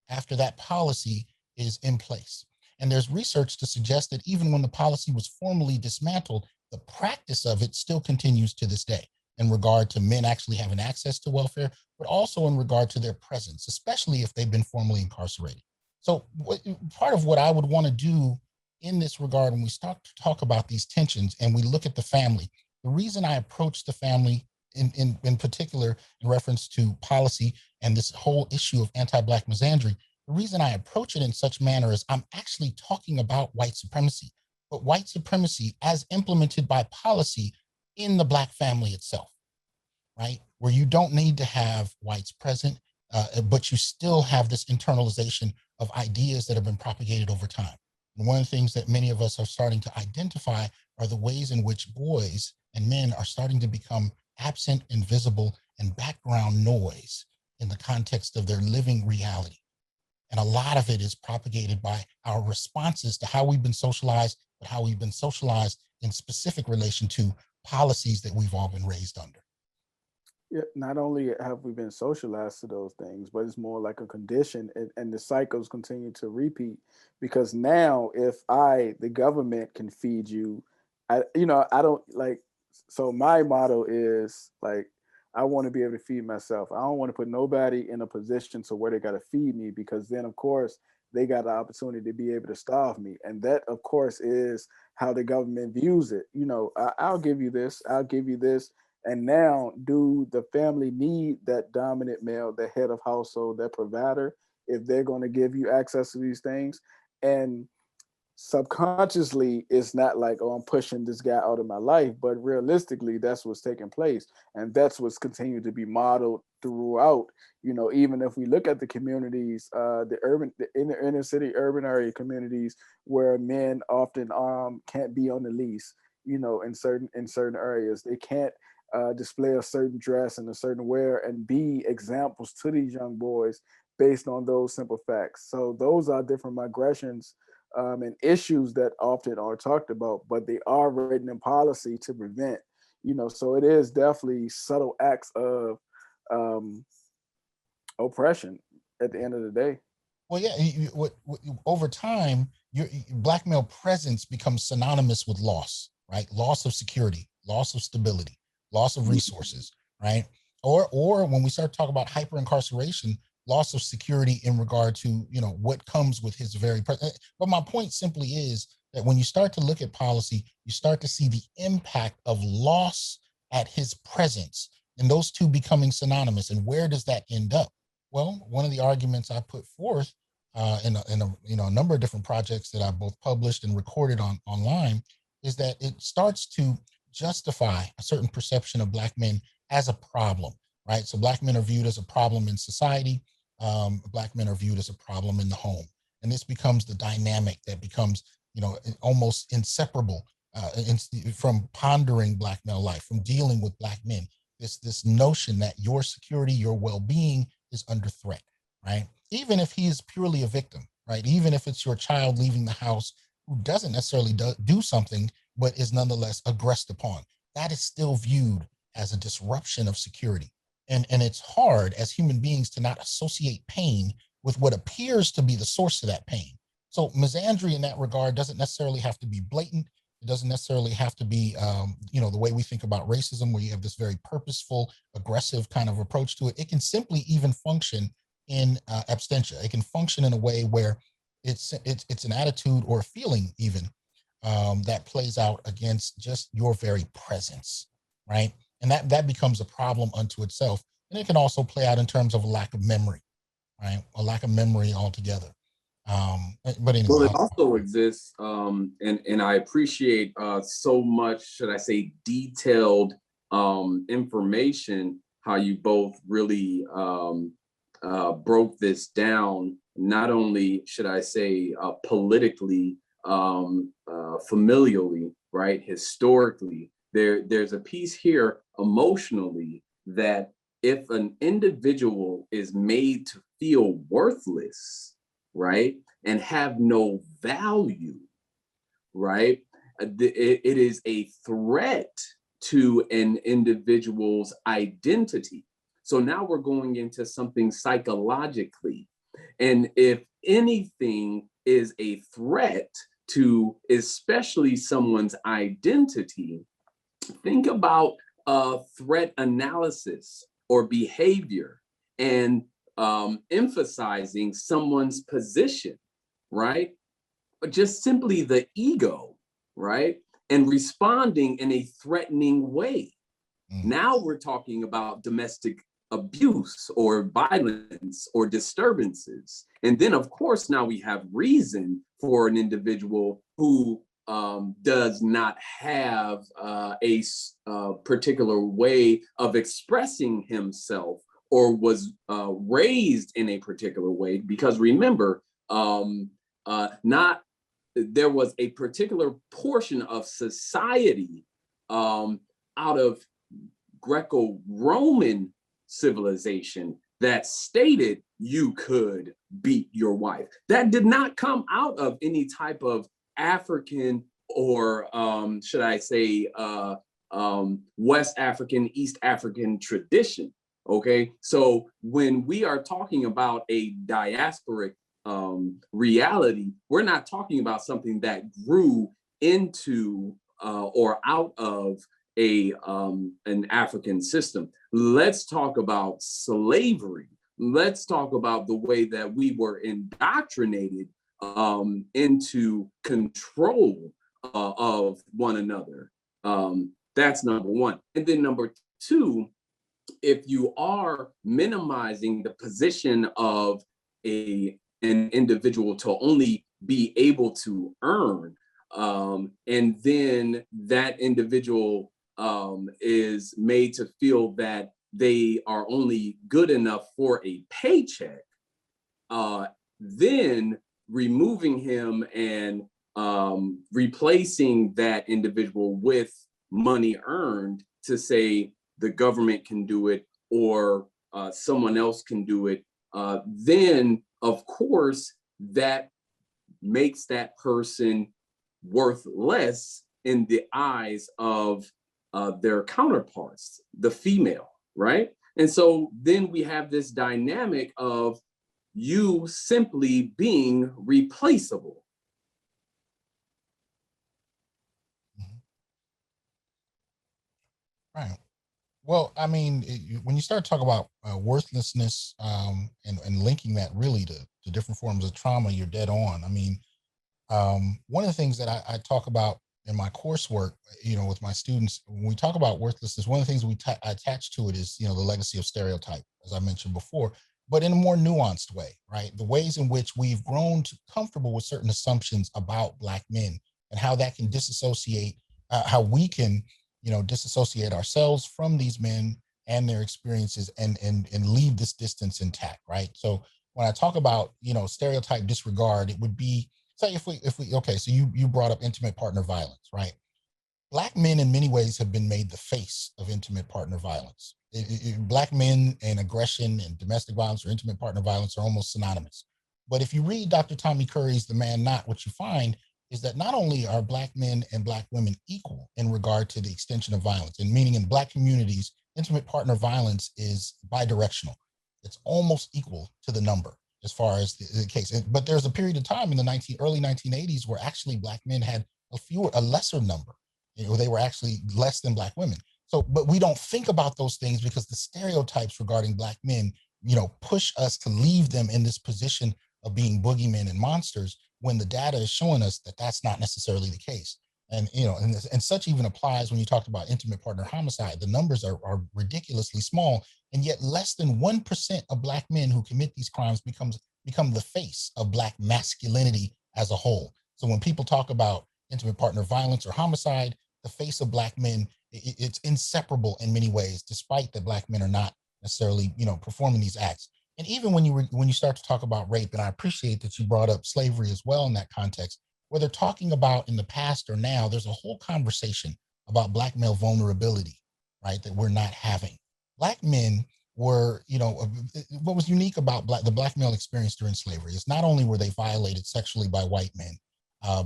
after that policy is in place? And there's research to suggest that even when the policy was formally dismantled, the practice of it still continues to this day in regard to men actually having access to welfare, but also in regard to their presence, especially if they've been formally incarcerated. So part of what I would want to do in this regard, when we start to talk about these tensions and we look at the family, the reason I approach the family in particular in reference to policy and this whole issue of anti-Black misandry, the reason I approach it in such manner is I'm actually talking about white supremacy, but white supremacy as implemented by policy in the Black family itself. right? Where you don't need to have whites present, but you still have this internalization of ideas that have been propagated over time. And one of the things that many of us are starting to identify are the ways in which boys and men are starting to become absent, invisible, and background noise in the context of their living reality. And a lot of it is propagated by our responses to how we've been socialized, but how we've been socialized in specific relation to policies that we've all been raised under. Yeah, not only have we been socialized to those things, but it's more like a condition, and the cycles continue to repeat. Because now, if the government, can feed you, I don't like. So my motto is like, I want to be able to feed myself. I don't want to put nobody in a position to where they got to feed me, because then, of course, they got the opportunity to be able to starve me, and that, of course, is how the government views it. I'll give you this. I'll give you this. And now, do the family need that dominant male, the head of household, that provider, if they're going to give you access to these things? And subconsciously, it's not like, oh, I'm pushing this guy out of my life, but realistically, that's what's taking place. And that's what's continued to be modeled throughout. Even if we look at the communities, the inner city urban area communities, where men often can't be on the lease, in certain areas. They can't display a certain dress and a certain wear and be examples to these young boys based on those simple facts. So those are different migrations and issues that often are talked about, but they are written in policy to prevent. So it is definitely subtle acts of um, oppression at the end of the day. Well, yeah, over time, your black male presence becomes synonymous with loss, right? Loss of security, loss of stability, loss of resources, right? Or when we start talking about hyper incarceration, loss of security in regard to what comes with his very presence. But my point simply is that when you start to look at policy, you start to see the impact of loss at his presence, and those two becoming synonymous. And where does that end up? Well, one of the arguments I put forth in a number of different projects that I both published and recorded online is that it starts to justify a certain perception of black men as a problem, right? So black men are viewed as a problem in society. Black men are viewed as a problem in the home, and this becomes the dynamic that becomes almost inseparable from pondering black male life, from dealing with black men. This notion that your security, your well-being is under threat, right? Even if he is purely a victim, right? Even if it's your child leaving the house who doesn't necessarily do something, but is nonetheless aggressed upon, that is still viewed as a disruption of security. And it's hard as human beings to not associate pain with what appears to be the source of that pain. So misandry in that regard doesn't necessarily have to be blatant. It doesn't necessarily have to be, the way we think about racism, where you have this very purposeful, aggressive kind of approach to it. It can simply even function in absentia. It can function in a way where it's an attitude or a feeling even that plays out against just your very presence, right? And that becomes a problem unto itself. And it can also play out in terms of a lack of memory, right? A lack of memory altogether. But anyway, Well, it also exists, and I appreciate so much, should I say, detailed information, how you both really broke this down, not only, should I say, politically, familially, right, historically. There's a piece here emotionally that if an individual is made to feel worthless, right, and have no value, right, it is a threat to an individual's identity. So now we're going into something psychologically. And if anything is a threat to especially someone's identity, think about threat analysis or behavior and emphasizing someone's position, right? Just simply the ego, right? And responding in a threatening way. Now we're talking about domestic abuse or violence or disturbances. And then, of course, now we have reason for an individual who does not have a particular way of expressing himself or was raised in a particular way. Because remember, not there was a particular portion of society out of Greco-Roman civilization that stated you could beat your wife. That did not come out of any type of African or should I say West African, East African tradition. Okay, so when we are talking about a diasporic reality, we're not talking about something that grew into or out of an African system. Let's talk about slavery. Let's talk about the way that we were indoctrinated into control of one another. That's number one. And then number two, if you are minimizing the position of an individual to only be able to earn, and then that individual is made to feel that they are only good enough for a paycheck, then removing him and replacing that individual with money earned to say the government can do it or someone else can do it, then of course that makes that person worth less in the eyes of their counterparts, the female, right? And so then we have this dynamic of you simply being replaceable. Right. Well, I mean, when you start talking about worthlessness and linking that really to different forms of trauma, you're dead on. I mean, one of the things that I talk about in my coursework, with my students, when we talk about worthlessness, one of the things I attach to it is, the legacy of stereotype, as I mentioned before, but in a more nuanced way, right? The ways in which we've grown comfortable with certain assumptions about Black men and how that can disassociate, how we can, disassociate ourselves from these men and their experiences and leave this distance intact, right? So when I talk about, stereotype disregard, it would be, say if we okay, so you brought up intimate partner violence, right? Black men in many ways have been made the face of intimate partner violence. Black men and aggression and domestic violence or intimate partner violence are almost synonymous. But if you read Dr. Tommy Curry's The Man Not, what you find is that not only are Black men and Black women equal in regard to the extension of violence, and meaning in Black communities, intimate partner violence is bidirectional. It's almost equal to the number as far as the case. But there's a period of time in the early 1980s where actually Black men had a lesser number. They were actually less than Black women. So, but we don't think about those things because the stereotypes regarding Black men, push us to leave them in this position of being boogeymen and monsters when the data is showing us that that's not necessarily the case. And, and such even applies when you talked about intimate partner homicide. The numbers are ridiculously small, and yet less than 1% of Black men who commit these crimes become the face of Black masculinity as a whole. So when people talk about intimate partner violence or homicide, the face of Black men, it's inseparable in many ways, despite that Black men are not necessarily, performing these acts. And even when you start to talk about rape, and I appreciate that you brought up slavery as well in that context, whether talking about in the past or now, there's a whole conversation about Black male vulnerability, right, that we're not having. Black men were, what was unique about the Black male experience during slavery is not only were they violated sexually by white men,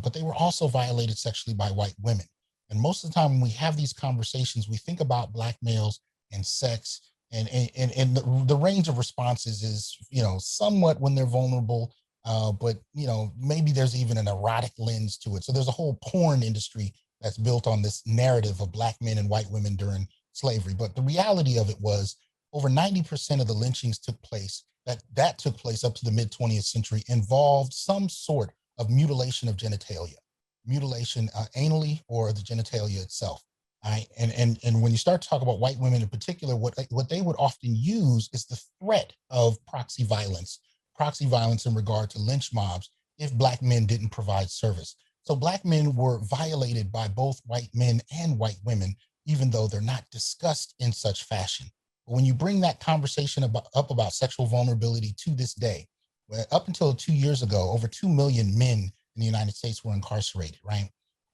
but they were also violated sexually by white women. And most of the time when we have these conversations, we think about Black males and sex, and the range of responses is, somewhat when they're vulnerable, but maybe there's even an erotic lens to it. So there's a whole porn industry that's built on this narrative of Black men and white women during slavery. But the reality of it was over 90% of the lynchings that took place up to the mid 20th century involved some sort of mutilation of genitalia, mutilation anally or the genitalia itself. Right? And when you start to talk about white women in particular, what they would often use is the threat of proxy violence in regard to lynch mobs if Black men didn't provide service. So Black men were violated by both white men and white women, even though they're not discussed in such fashion. But when you bring that conversation up about sexual vulnerability to this day, up until 2 years ago, over 2 million men in the United States were incarcerated, right?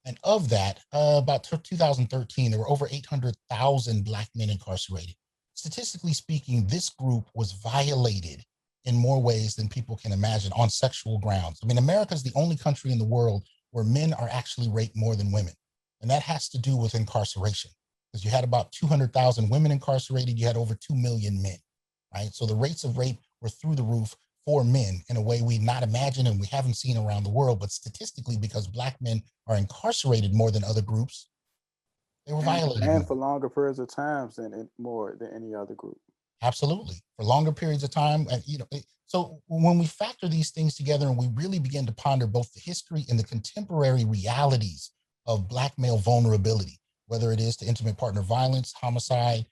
And of that, about 2013, there were over 800,000 Black men incarcerated. Statistically speaking, this group was violated in more ways than people can imagine on sexual grounds. I mean, America is the only country in the world where men are actually raped more than women. And that has to do with incarceration, because you had about 200,000 women incarcerated, you had over 2 million men, right? So the rates of rape were through the roof for men in a way we not imagine and we haven't seen around the world. But statistically, because Black men are incarcerated more than other groups, they were violated and more. for longer periods of times than more than any other group. Absolutely, for longer periods of time. And so when we factor these things together and we really begin to ponder both the history and the contemporary realities of Black male vulnerability, whether it is to intimate partner violence, homicide,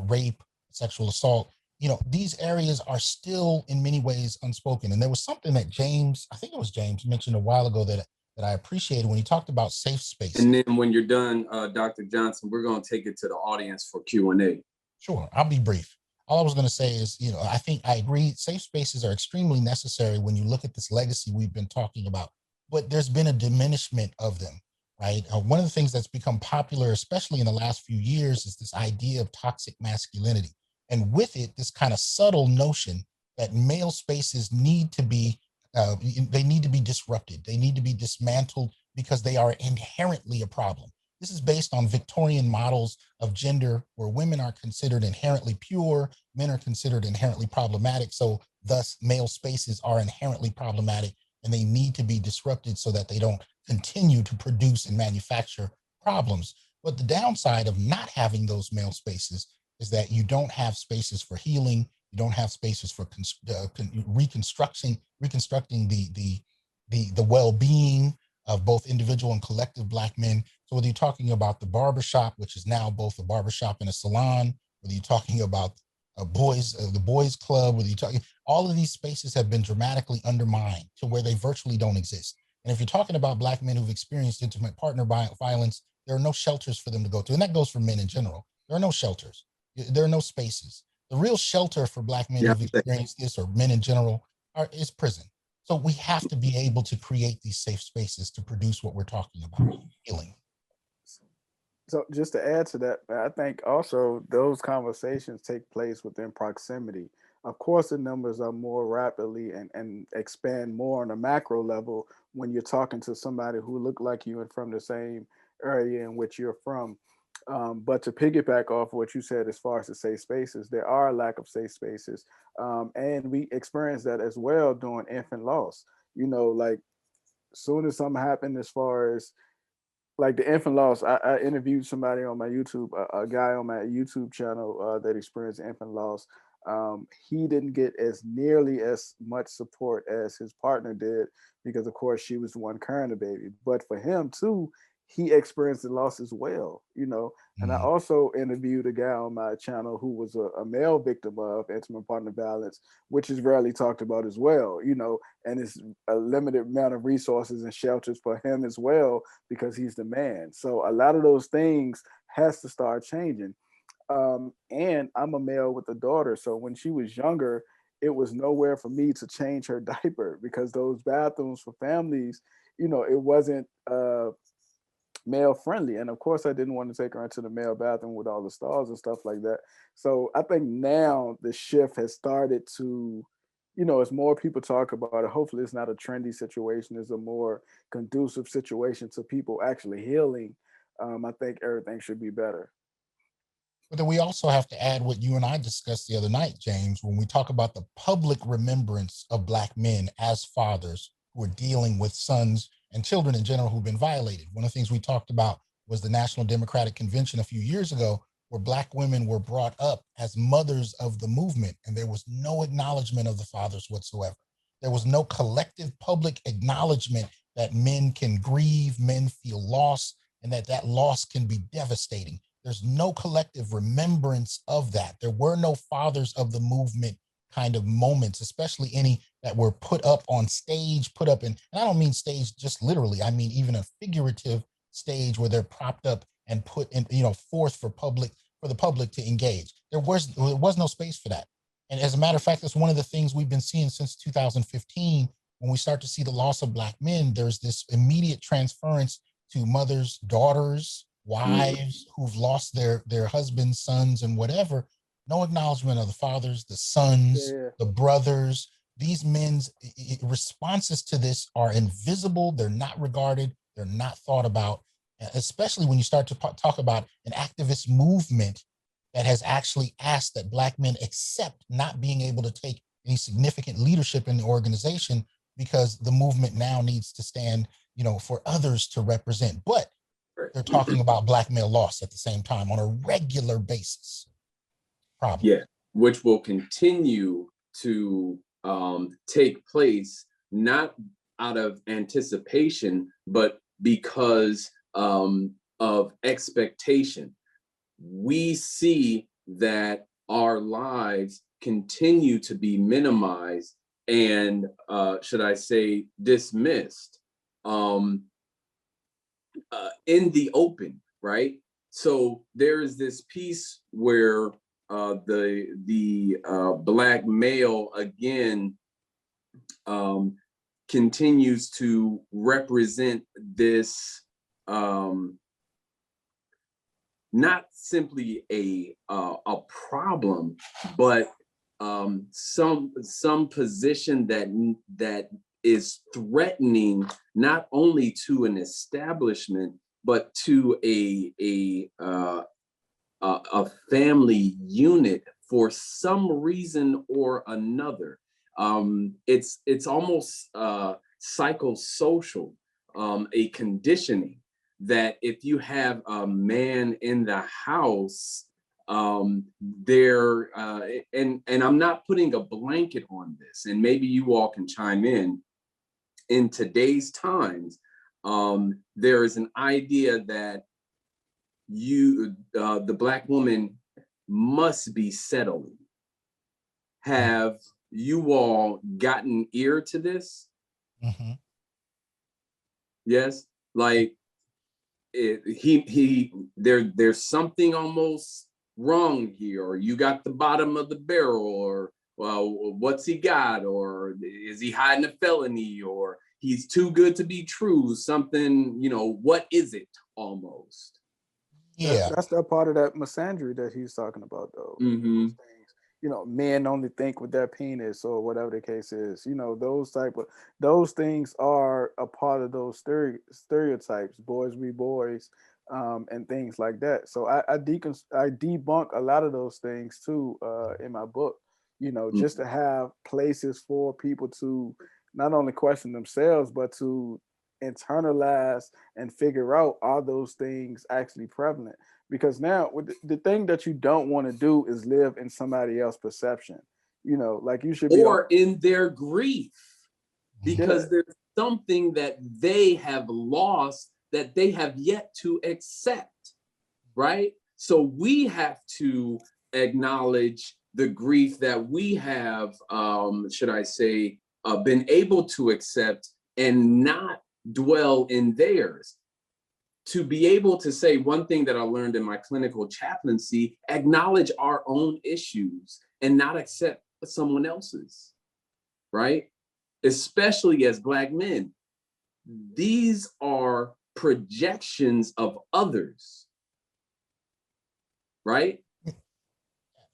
rape, sexual assault, these areas are still in many ways unspoken. And there was something that James, I think it was James, mentioned a while ago that I appreciated when he talked about safe spaces. And then when you're done, Dr. Johnson, we're going to take it to the audience for Q&A. Sure, I'll be brief. All I was going to say is, I think I agree. Safe spaces are extremely necessary when you look at this legacy we've been talking about, but there's been a diminishment of them, right? One of the things that's become popular, especially in the last few years, is this idea of toxic masculinity. And with it, this kind of subtle notion that male spaces need to be, they need to be disrupted. They need to be dismantled because they are inherently a problem. This is based on Victorian models of gender where women are considered inherently pure, men are considered inherently problematic. So thus male spaces are inherently problematic and they need to be disrupted so that they don't continue to produce and manufacture problems. But the downside of not having those male spaces is that you don't have spaces for healing. You don't have spaces for reconstructing the well-being of both individual and collective Black men. So whether you're talking about the barbershop, which is now both a barbershop and a salon, whether you're talking about the boys club, whether you're talking, all of these spaces have been dramatically undermined to where they virtually don't exist. And if you're talking about Black men who've experienced intimate partner violence, there are no shelters for them to go to. And that goes for men in general. There are no shelters. There are no spaces. The real shelter for Black men who've experienced this, or men in general, is prison. So we have to be able to create these safe spaces to produce what we're talking about, healing. So just to add to that, I think also those conversations take place within proximity. Of course, the numbers are more rapidly and expand more on a macro level when you're talking to somebody who look like you and from the same area in which you're from. But to piggyback off what you said as far as the safe spaces, there are a lack of safe spaces. And we experience that as well during infant loss. Like soon as something happened as far as like the infant loss, I interviewed somebody on my YouTube, a guy on my YouTube channel that experienced infant loss. He didn't get as nearly as much support as his partner did because, of course, she was the one carrying the baby. But for him too, he experienced the loss as well. And I also interviewed a guy on my channel who was a male victim of intimate partner violence, which is rarely talked about as well. And it's a limited amount of resources and shelters for him as well because he's the man. So a lot of those things has to start changing. And I'm a male with a daughter, so when she was younger, it was nowhere for me to change her diaper because those bathrooms for families, it wasn't male friendly. And of course, I didn't want to take her into the male bathroom with all the stalls and stuff like that. So I think now the shift has started to, as more people talk about it, hopefully it's not a trendy situation, it's a more conducive situation to people actually healing. I think everything should be better. But then we also have to add what you and I discussed the other night, James, when we talk about the public remembrance of Black men as fathers who are dealing with sons and children in general who've been violated. One of the things we talked about was the National Democratic Convention a few years ago, where Black women were brought up as mothers of the movement, and there was no acknowledgement of the fathers whatsoever. There was no collective public acknowledgement that men can grieve, men feel loss, and that loss can be devastating. There's no collective remembrance of that. There were no fathers of the movement kind of moments, especially any that were put up on stage, put up in, and I don't mean stage just literally, I mean even a figurative stage where they're propped up and put in, forth for the public to engage. There was no space for that. And as a matter of fact, that's one of the things we've been seeing since 2015. When we start to see the loss of Black men, there's this immediate transference to mothers, daughters, wives who've lost their husbands, sons, and whatever. No acknowledgement of the fathers, the sons, the brothers. These men's responses to this are invisible. They're not regarded. They're not thought about, especially when you start to talk about an activist movement that has actually asked that Black men accept not being able to take any significant leadership in the organization because the movement now needs to stand, for others to represent. But they're talking about Black male loss at the same time on a regular basis. Problem. Yeah, which will continue to take place, not out of anticipation, but because of expectation. We see that our lives continue to be minimized and, should I say, dismissed in the open, right? So there's this piece where the Black male again continues to represent this not simply a problem, but some position that is threatening not only to an establishment but to a family unit for some reason or another. It's almost psychosocial, a conditioning that if you have a man in the house, there and I'm not putting a blanket on this, and maybe you all can chime in. In today's times, there is an idea that the Black woman must be settling. Have you all gotten ear to this? Mm-hmm. Yes, like there's something almost wrong here, or you got the bottom of the barrel, or well, what's he got, or is he hiding a felony, or he's too good to be true, something, what is it almost? Yeah, That's that part of that misandry that he's talking about, though. Mm-hmm. Those things, men only think with their penis or whatever the case is. Those things are a part of those stereotypes. Boys be boys, and things like that. So I debunk a lot of those things too in my book. Just to have places for people to not only question themselves but to internalize and figure out, are those things actually prevalent? Because now with the thing that you don't want to do is live in somebody else's perception, like you should be, or in their grief, because there's something that they have lost that they have yet to accept, right? So we have to acknowledge the grief that we have, should I say, been able to accept and not dwell in theirs. To be able to say, one thing that I learned in my clinical chaplaincy, acknowledge our own issues and not accept someone else's, right? Especially as Black men. These are projections of others, right?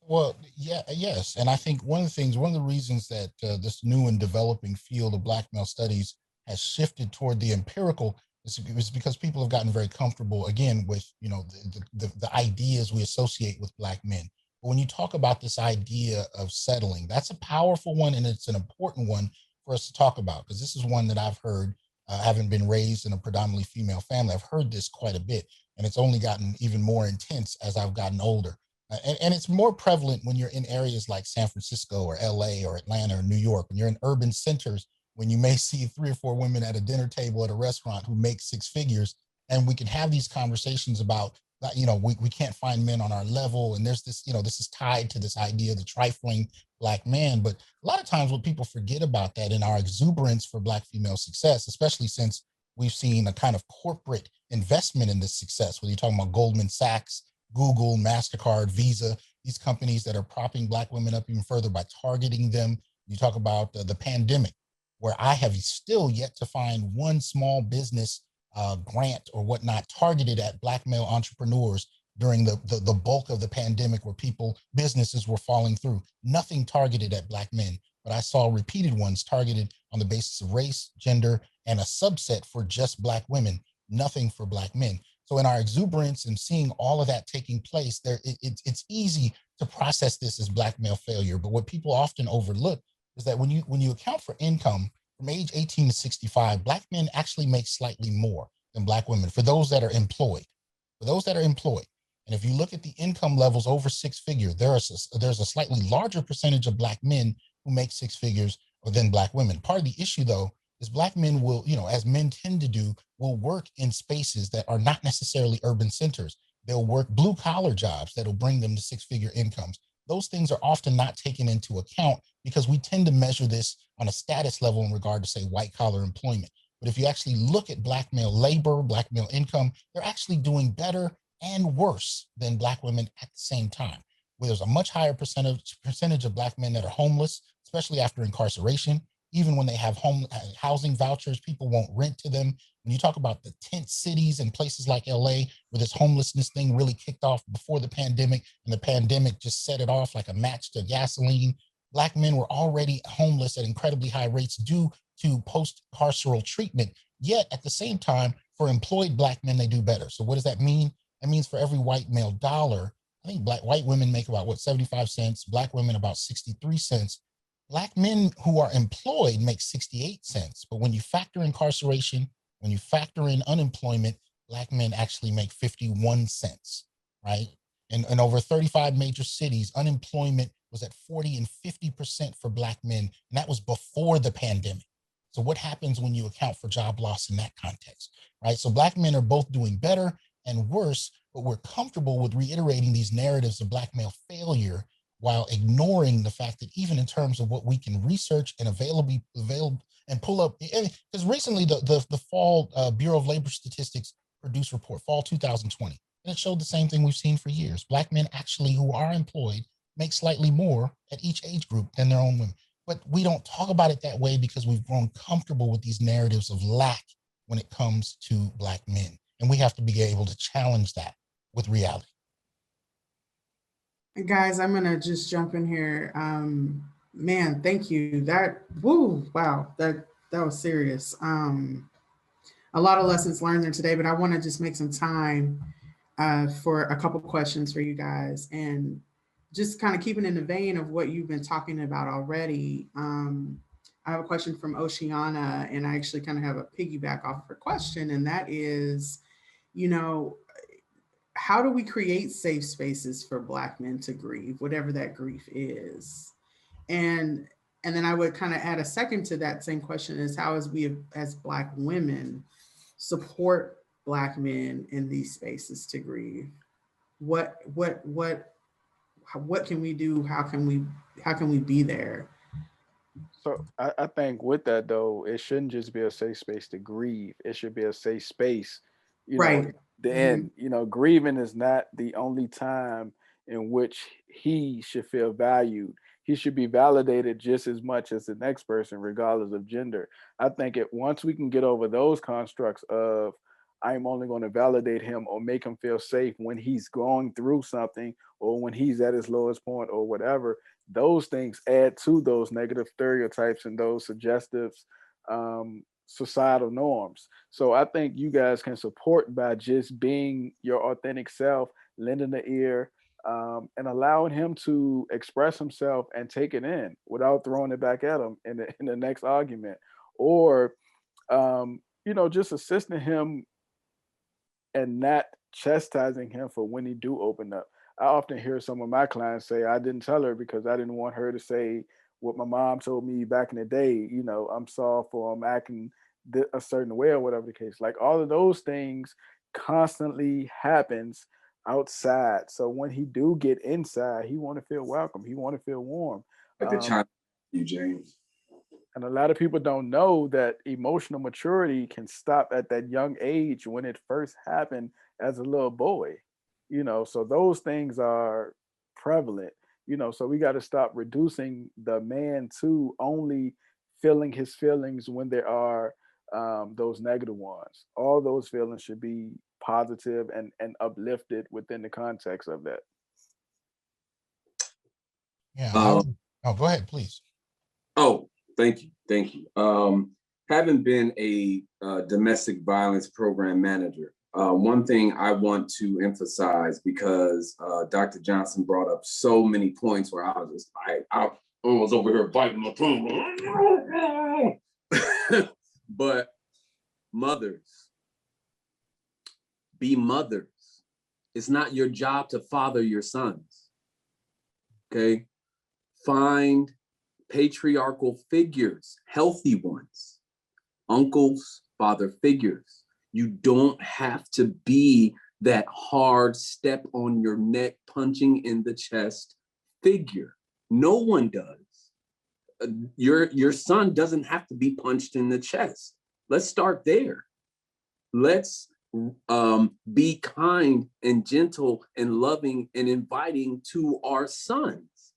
well, yes. And I think one of the reasons that this new and developing field of Black male studies has shifted toward the empirical is because people have gotten very comfortable again with the ideas we associate with Black men. But when you talk about this idea of settling, that's a powerful one, and it's an important one for us to talk about, because this is one that I've heard, having been raised in a predominantly female family. I've heard this quite a bit, and it's only gotten even more intense as I've gotten older. And it's more prevalent when you're in areas like San Francisco or LA or Atlanta or New York. When you're in urban centers, when you may see 3 or 4 women at a dinner table at a restaurant who make 6 figures, and we can have these conversations about we can't find men on our level. And there's this, this is tied to this idea of the trifling Black man. But a lot of times what people forget about that in our exuberance for Black female success, especially since we've seen a kind of corporate investment in this success, whether you're talking about Goldman Sachs, Google, MasterCard, Visa, these companies that are propping Black women up even further by targeting them. You talk about the pandemic, where I have still yet to find one small business grant or whatnot targeted at Black male entrepreneurs during the bulk of the pandemic, where businesses were falling through. Nothing targeted at Black men, but I saw repeated ones targeted on the basis of race, gender, and a subset for just Black women, nothing for Black men. So in our exuberance and seeing all of that taking place, it's easy to process this as Black male failure. But what people often overlook is that when you account for income from age 18 to 65, Black men actually make slightly more than Black women for those that are employed. For those that are employed. And if you look at the income levels over 6 figures, there's a slightly larger percentage of Black men who make 6 figures than Black women. Part of the issue, though, is Black men will, as men tend to do, will work in spaces that are not necessarily urban centers. They'll work blue collar jobs that'll bring them to 6-figure incomes. Those things are often not taken into account because we tend to measure this on a status level in regard to, say, white collar employment. But if you actually look at Black male labor, Black male income, they're actually doing better and worse than Black women at the same time, where there's a much higher percentage of Black men that are homeless, especially after incarceration. Even when they have housing vouchers, people won't rent to them. When you talk about the tent cities and places like LA, where this homelessness thing really kicked off before the pandemic, and the pandemic just set it off like a match to gasoline, Black men were already homeless at incredibly high rates due to post-carceral treatment. Yet at the same time, for employed Black men, they do better. So what does that mean? That means for every white male dollar, I think white women make about 75 cents, Black women about 63 cents. Black men who are employed make 68 cents. But when you factor incarceration, when you factor in unemployment, Black men actually make 51 cents, right? And in over 35 major cities, unemployment was at 40 and 50% for Black men. And that was before the pandemic. So what happens when you account for job loss in that context, right? So Black men are both doing better and worse, but we're comfortable with reiterating these narratives of Black male failure while ignoring the fact that even in terms of what we can research and avail and pull up, because recently the fall Bureau of Labor Statistics produced report, fall 2020, and it showed the same thing we've seen for years. Black men actually who are employed make slightly more at each age group than their own women. But we don't talk about it that way because we've grown comfortable with these narratives of lack when it comes to Black men. And we have to be able to challenge that with reality. Guys, I'm gonna just jump in here. Man, thank you. Wow, that was serious. A lot of lessons learned there today, but I want to just make some time for a couple questions for you guys, and just kind of keeping in the vein of what you've been talking about already. I have a question from Oceana, and I actually kind of have a piggyback off of her question, and that is, you know, how do we create safe spaces for Black men to grieve, whatever that grief is? And and then I would kind of add a second to that same question is how as we as Black women support Black men in these spaces to grieve? What what what what can we do? How can we be there? So I think with that though, it shouldn't just be a safe space to grieve. It should be a safe space, you know, Right. then, Hmm. grieving is not the only time in which he should feel valued. He should be validated just as much as the next person, regardless of gender. I think it once we can get over those constructs of I'm only going to validate him or make him feel safe when he's going through something or when he's at his lowest point or whatever, those things add to those negative stereotypes and those suggestive societal norms. So I think you guys can support by just being your authentic self, lending the ear, and allowing him to express himself and take it in without throwing it back at him in the next argument, or just assisting him and not chastising him for when he do open up. I often hear some of my clients say, I didn't tell her because I didn't want her to say what my mom told me back in the day, I'm sorry for him acting a certain way or whatever the case. Like all of those things constantly happens outside. So when he do get inside, he want to feel welcome. He want to feel warm. Like the chime you, James. And a lot of people don't know that emotional maturity can stop at that young age when it first happened as a little boy. So those things are prevalent. So we got to stop reducing the man to only feeling his feelings when there are those negative ones. All those feelings should be positive and uplifted within the context of that. Yeah. Uh, Go ahead, please. Oh, thank you. Having been a domestic violence program manager, one thing I want to emphasize, because Dr. Johnson brought up so many points where I was just I was over here biting my tongue. But mothers, be mothers. It's not your job to father your sons. Okay? Find patriarchal figures, healthy ones, uncles, father figures. You don't have to be that hard step on your neck, punching in the chest figure. No one does. Your son doesn't have to be punched in the chest. Let's start there. Let's be kind and gentle and loving and inviting to our sons,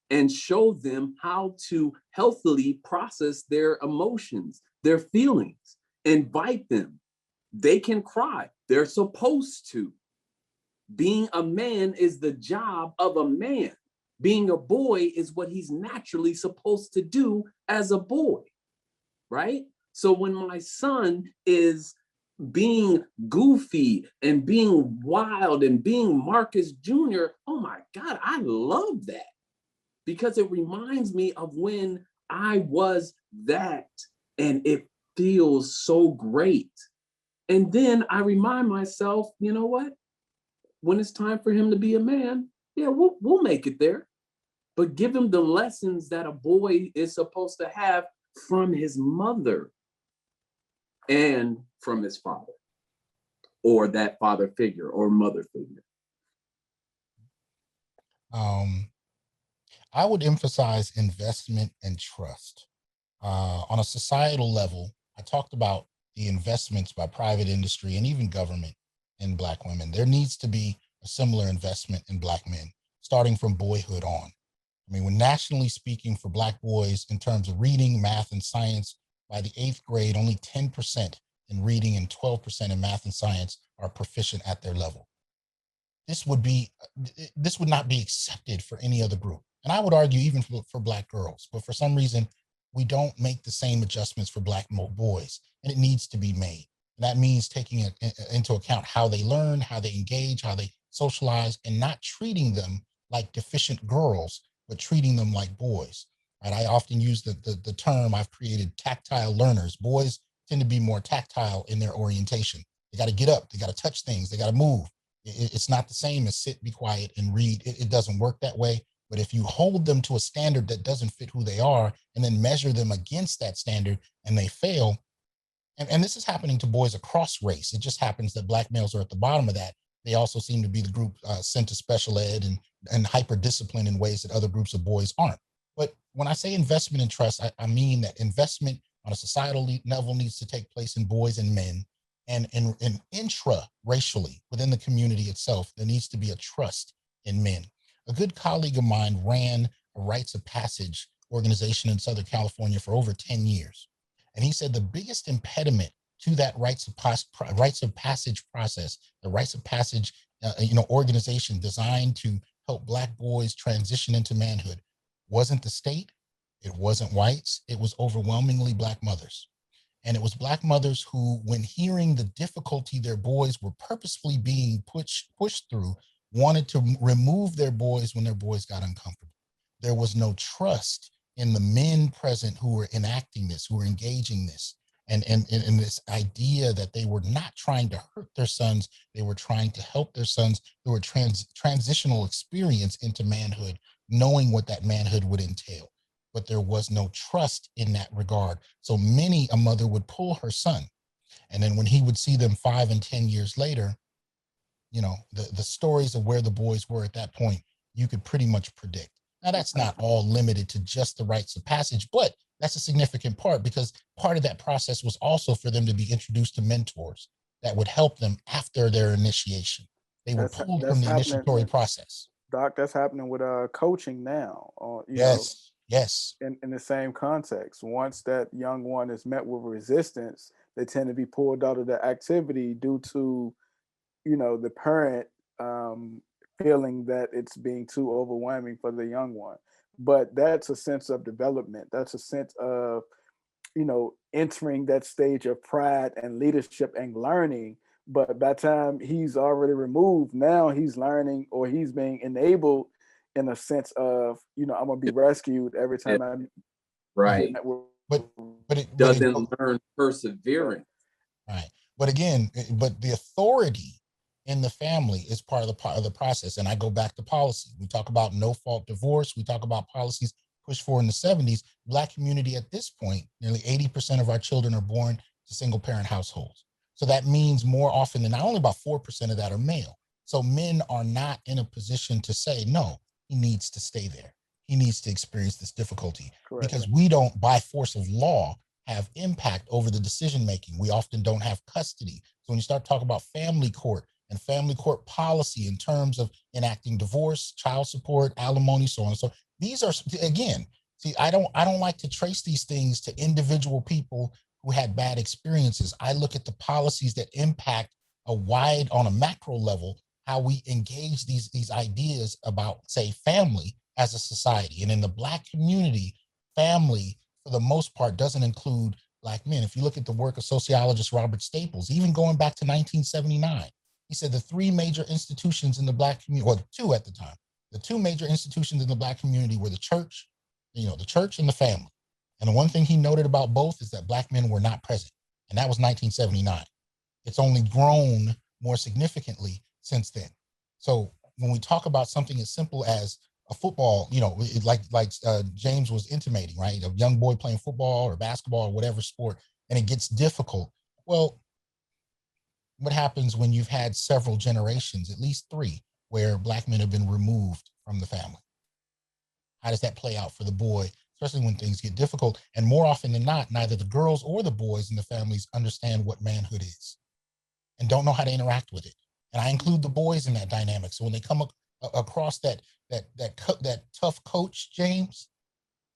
and show them how to healthily process their emotions, their feelings. Invite them. They can cry. They're supposed to. Being a man is the job of a man. Being a boy is what he's naturally supposed to do as a boy, right? So when my son is being goofy and being wild and being Marcus Jr., oh my God, I love that, because it reminds me of when I was that, and it feels so great. And then I remind myself, you know what? When it's time for him to be a man, yeah, we'll make it there. But give him the lessons that a boy is supposed to have from his mother and from his father, or that father figure or mother figure. I would emphasize investment and trust. On a societal level, I talked about the investments by private industry and even government in Black women. There needs to be a similar investment in Black men, starting from boyhood on. I mean, when nationally speaking for Black boys in terms of reading, math, and science, by the 8th grade, only 10% in reading and 12% in math and science are proficient at their level. This would not be accepted for any other group. And I would argue even for Black girls, but for some reason, we don't make the same adjustments for Black boys, and it needs to be made. And that means taking into account how they learn, how they engage, how they socialize, and not treating them like deficient girls, but treating them like boys. Right? I often use the term I've created, tactile learners. Boys tend to be more tactile in their orientation. They got to get up, they got to touch things, they got to move. It's not the same as sit, be quiet, and read. It doesn't work that way. But if you hold them to a standard that doesn't fit who they are, and then measure them against that standard and they fail, and this is happening to boys across race. It just happens that Black males are at the bottom of that. They also seem to be the group sent to special ed and hyper discipline in ways that other groups of boys aren't. But when I say investment and trust, I mean that investment on a societal level needs to take place in boys and men. And intra-racially within the community itself, there needs to be a trust in men. A good colleague of mine ran a rites of passage organization in Southern California for over 10 years. And he said the biggest impediment to that rites of passage process, the rites of passage organization designed to help Black boys transition into manhood, wasn't the state, it wasn't whites, it was overwhelmingly Black mothers. And it was Black mothers who, when hearing the difficulty their boys were purposefully being pushed through, wanted to remove their boys when their boys got uncomfortable. There was no trust in the men present who were enacting this, who were engaging this, and this idea that they were not trying to hurt their sons, they were trying to help their sons through a transitional experience into manhood, knowing what that manhood would entail. But there was no trust in that regard. So many a mother would pull her son. And then when he would see them 5 and 10 years later, you know, the stories of where the boys were at that point, you could pretty much predict. Now, that's not all limited to just the rites of passage, but that's a significant part, because part of that process was also for them to be introduced to mentors that would help them after their initiation. They were pulled from That's the happening, initiatory process. Doc. That's happening with coaching now. You know, Yes, yes. in the same context. Once that young one is met with resistance, they tend to be pulled out of the activity due to, you know, the parent um, feeling that it's being too overwhelming for the young one. But that's a sense of development. That's a sense of, you know, entering that stage of pride and leadership and learning. But by the time he's already removed, now he's learning, or he's being enabled in a sense of, you know, I'm gonna be rescued every Yeah, time I right. But Doesn't learn perseverance. right. But again, but the authority in the family is part of the process. And I go back to policy. We talk about no fault divorce. We talk about policies pushed for in the 70s. Black community at this point, nearly 80% of our children are born to single parent households. So that means more often than not, only about 4% of that are male. So men are not in a position to say, no, he needs to stay there. He needs to experience this difficulty, correct. because we don't, by force of law, have impact over the decision making. We often don't have custody. So when you start talking about family court and family court policy in terms of enacting divorce, child support, alimony, so on and so, these are, again, see, I don't like to trace these things to individual people who had bad experiences. I look at the policies that impact a wide, on a macro level, how we engage these ideas about, say, family as a society. And in the Black community, family, for the most part, doesn't include Black men. If you look at the work of sociologist Robert Staples, even going back to 1979, he said the three major institutions in the Black community, or two at the time, the two major institutions in the Black community were the church, the church and the family. And the one thing he noted about both is that Black men were not present. And that was 1979. It's only grown more significantly since then. So when we talk about something as simple as a football, like James was intimating, right? A young boy playing football or basketball or whatever sport, and it gets difficult. Well, what happens when you've had several generations, at least three, where Black men have been removed from the family? How does that play out for the boy, especially when things get difficult? And more often than not, neither the girls or the boys in the families understand what manhood is and don't know how to interact with it. And I include the boys in that dynamic. So when they come across that tough coach, James,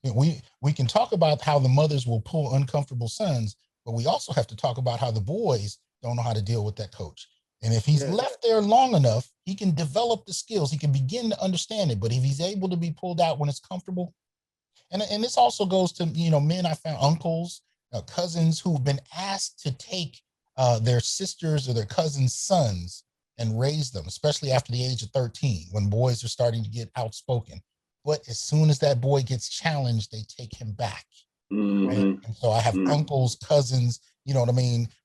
we can talk about how the mothers will pull uncomfortable sons, but we also have to talk about how the boys don't know how to deal with that coach. And if he's left there long enough, he can develop the skills. He can begin to understand it. But if he's able to be pulled out when it's comfortable, and this also goes to, men I found, uncles, cousins who've been asked to take their sisters or their cousins' sons and raise them, especially after the age of 13, when boys are starting to get outspoken. But as soon as that boy gets challenged, they take him back. Mm-hmm. Right? And so I have uncles, cousins,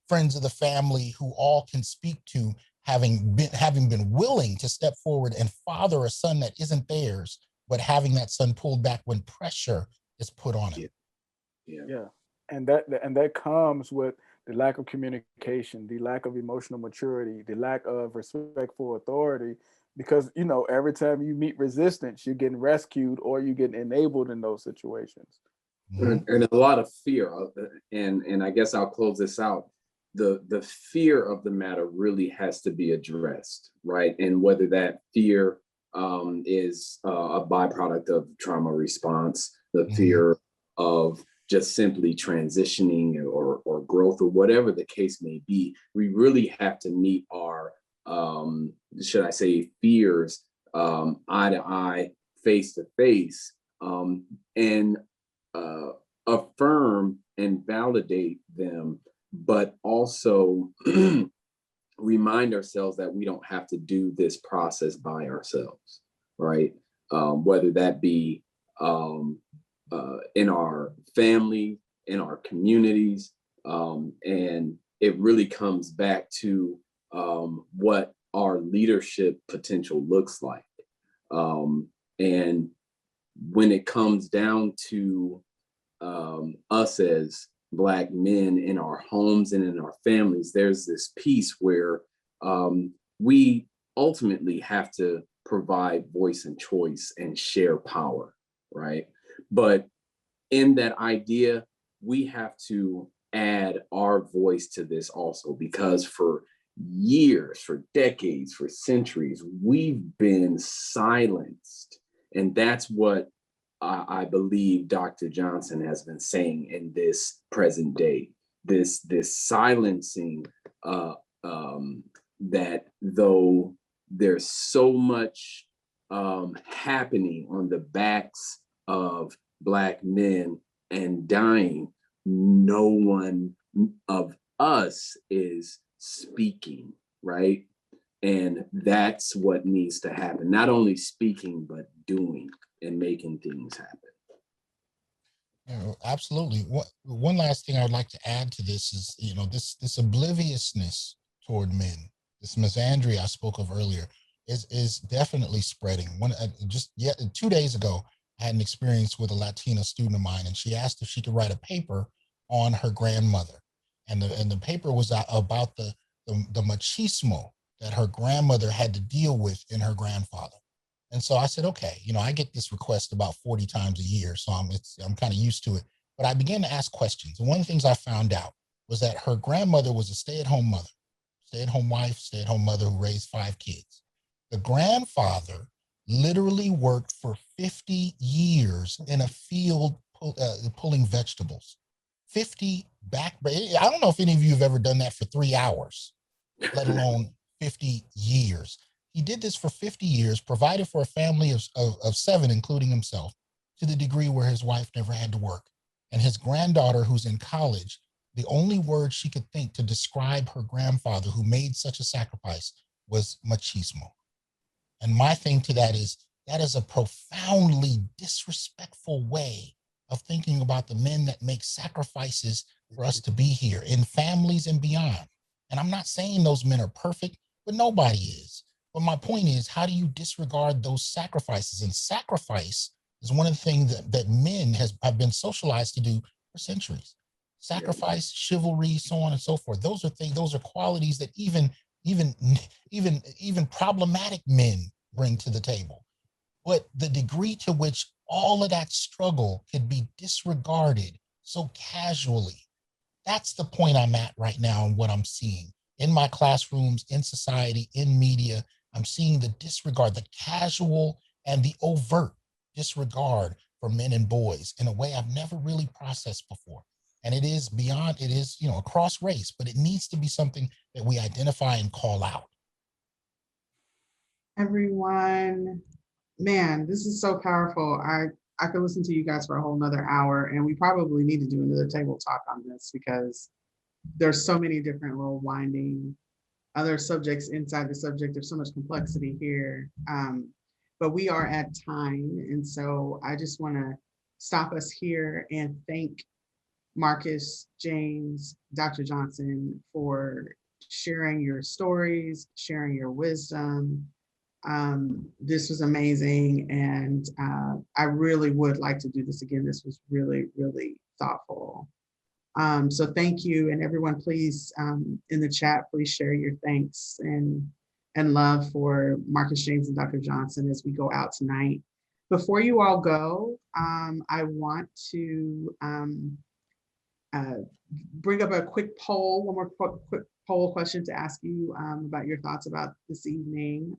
friends of the family who all can speak to having been willing to step forward and father a son that isn't theirs, but having that son pulled back when pressure is put on him. Yeah. And that comes with the lack of communication, the lack of emotional maturity, the lack of respect for authority. Because every time you meet resistance, you're getting rescued or you're getting enabled in those situations. Mm-hmm. And a lot of fear of it. And I guess I'll close this out. The fear of the matter really has to be addressed, right? And whether that fear is a byproduct of trauma response, the fear of just simply transitioning or growth, or whatever the case may be, we really have to meet our, should I say, fears eye to eye, face to face, and affirm and validate them, but also remind ourselves that we don't have to do this process by ourselves, right? Whether that be in our family, in our communities, and it really comes back to what our leadership potential looks like. And when it comes down to us as Black men in our homes and in our families, there's this piece where we ultimately have to provide voice and choice and share power, right? But in that idea, we have to add our voice to this also, because for years, for decades, for centuries, we've been silenced. And that's what I believe Dr. Johnson has been saying in this present day, this silencing, that though there's so much happening on the backs of Black men and dying, no one of us is speaking, right? And that's what needs to happen. Not only speaking, but doing and making things happen. Absolutely. One last thing I would like to add to this is, this obliviousness toward men, this misandry I spoke of earlier, is definitely spreading. Just 2 days ago, I had an experience with a Latina student of mine, and she asked if she could write a paper on her grandmother, and the paper was about the machismo that her grandmother had to deal with in her grandfather. And so I said, okay, I get this request about 40 times a year, so I'm kind of used to it. But I began to ask questions. And one of the things I found out was that her grandmother was a stay-at-home mother, stay-at-home wife, stay-at-home mother who raised 5 kids. The grandfather literally worked for 50 years in a field pulling vegetables. 50 back. I don't know if any of you have ever done that for 3 hours, let alone 50 years. He did this for 50 years, provided for a family of 7, including himself, to the degree where his wife never had to work. And his granddaughter, who's in college, the only word she could think to describe her grandfather who made such a sacrifice was machismo. And my thing to that is a profoundly disrespectful way of thinking about the men that make sacrifices for us to be here in families and beyond. And I'm not saying those men are perfect, but nobody is. But my point is, how do you disregard those sacrifices? And sacrifice is one of the things that men have been socialized to do for centuries. Sacrifice, chivalry, so on and so forth. Those are things, those are qualities that even problematic men bring to the table. But the degree to which all of that struggle could be disregarded so casually, that's the point I'm at right now and what I'm seeing in my classrooms, in society, in media. I'm seeing the disregard, the casual and the overt disregard for men and boys in a way I've never really processed before. And it is beyond, it is, across race, but it needs to be something that we identify and call out. Everyone, man, this is so powerful. I could listen to you guys for a whole nother hour, and we probably need to do another table talk on this because there's so many different little winding other subjects inside the subject. There's so much complexity here. But we are at time. And so I just want to stop us here and thank Marcus, James, Dr. Johnson for sharing your stories, sharing your wisdom. This was amazing. And I really would like to do this again. This was really, really thoughtful. So thank you. And everyone, please, in the chat, please share your thanks and love for Marcus, James, and Dr. Johnson as we go out tonight. Before you all go, I want to bring up a quick poll, one more quick poll question to ask you about your thoughts about this evening.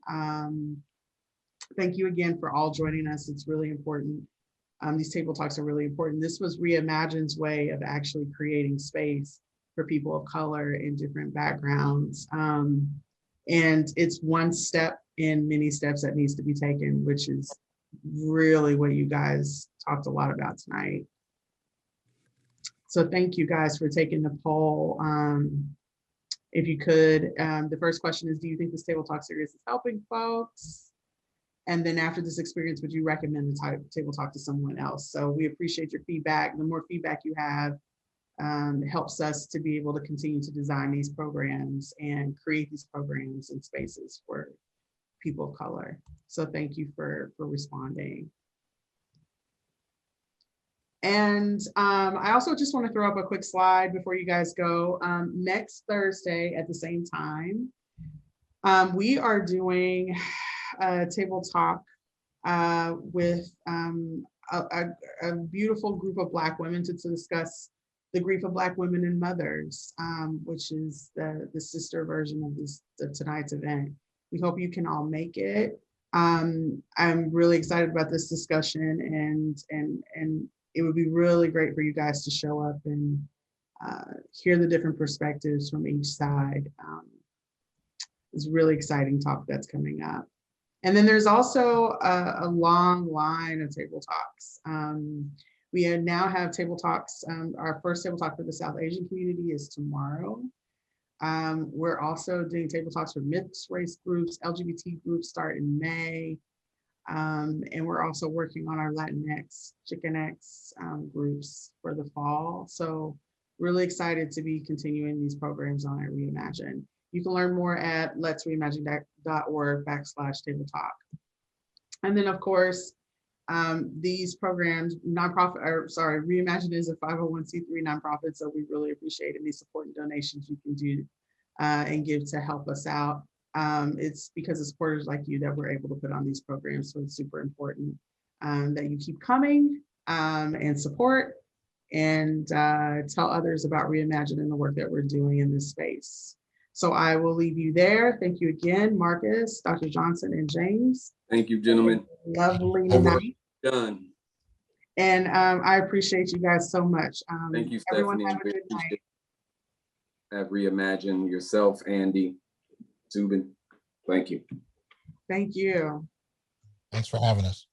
Thank you again for all joining us. It's really important. These table talks are really important. This was Reimagine's way of actually creating space for people of color in different backgrounds. And it's one step in many steps that needs to be taken, which is really what you guys talked a lot about tonight. So thank you guys for taking the poll. If you could, the first question is, do you think this table talk series is helping folks? And then after this experience, would you recommend the table talk to someone else? So we appreciate your feedback. The more feedback you have helps us to be able to continue to design these programs and create these programs and spaces for people of color. So thank you for responding. And I also just want to throw up a quick slide before you guys go. Next Thursday at the same time, We are doing a table talk with a beautiful group of Black women to discuss the grief of Black women and mothers, which is the sister version of tonight's event. We hope you can all make it. I'm really excited about this discussion, and it would be really great for you guys to show up and hear the different perspectives from each side. It's a really exciting talk that's coming up. And then there's also a long line of table talks. We now have table talks. Our first table talk for the South Asian community is tomorrow. We're also doing table talks for mixed race groups, LGBT groups start in May. And we're also working on our Latinx, Chicanx groups for the fall. So really excited to be continuing these programs on at Reimagine. You can learn more at letsreimagine.org/table talk. And then of course, these programs, Reimagine is a 501c3 nonprofit, so we really appreciate any support and donations you can do and give to help us out. It's because of supporters like you that we're able to put on these programs, so it's super important that you keep coming and support and tell others about Reimagine and the work that we're doing in this space. So I will leave you there. Thank you again, Marcus, Dr. Johnson, and James. Thank you, gentlemen. Lovely night. Done. And I appreciate you guys so much. Thank you, everyone Stephanie. have a good night. At Reimagine, yourself, Andy, Zubin. Thank you. Thank you. Thanks for having us.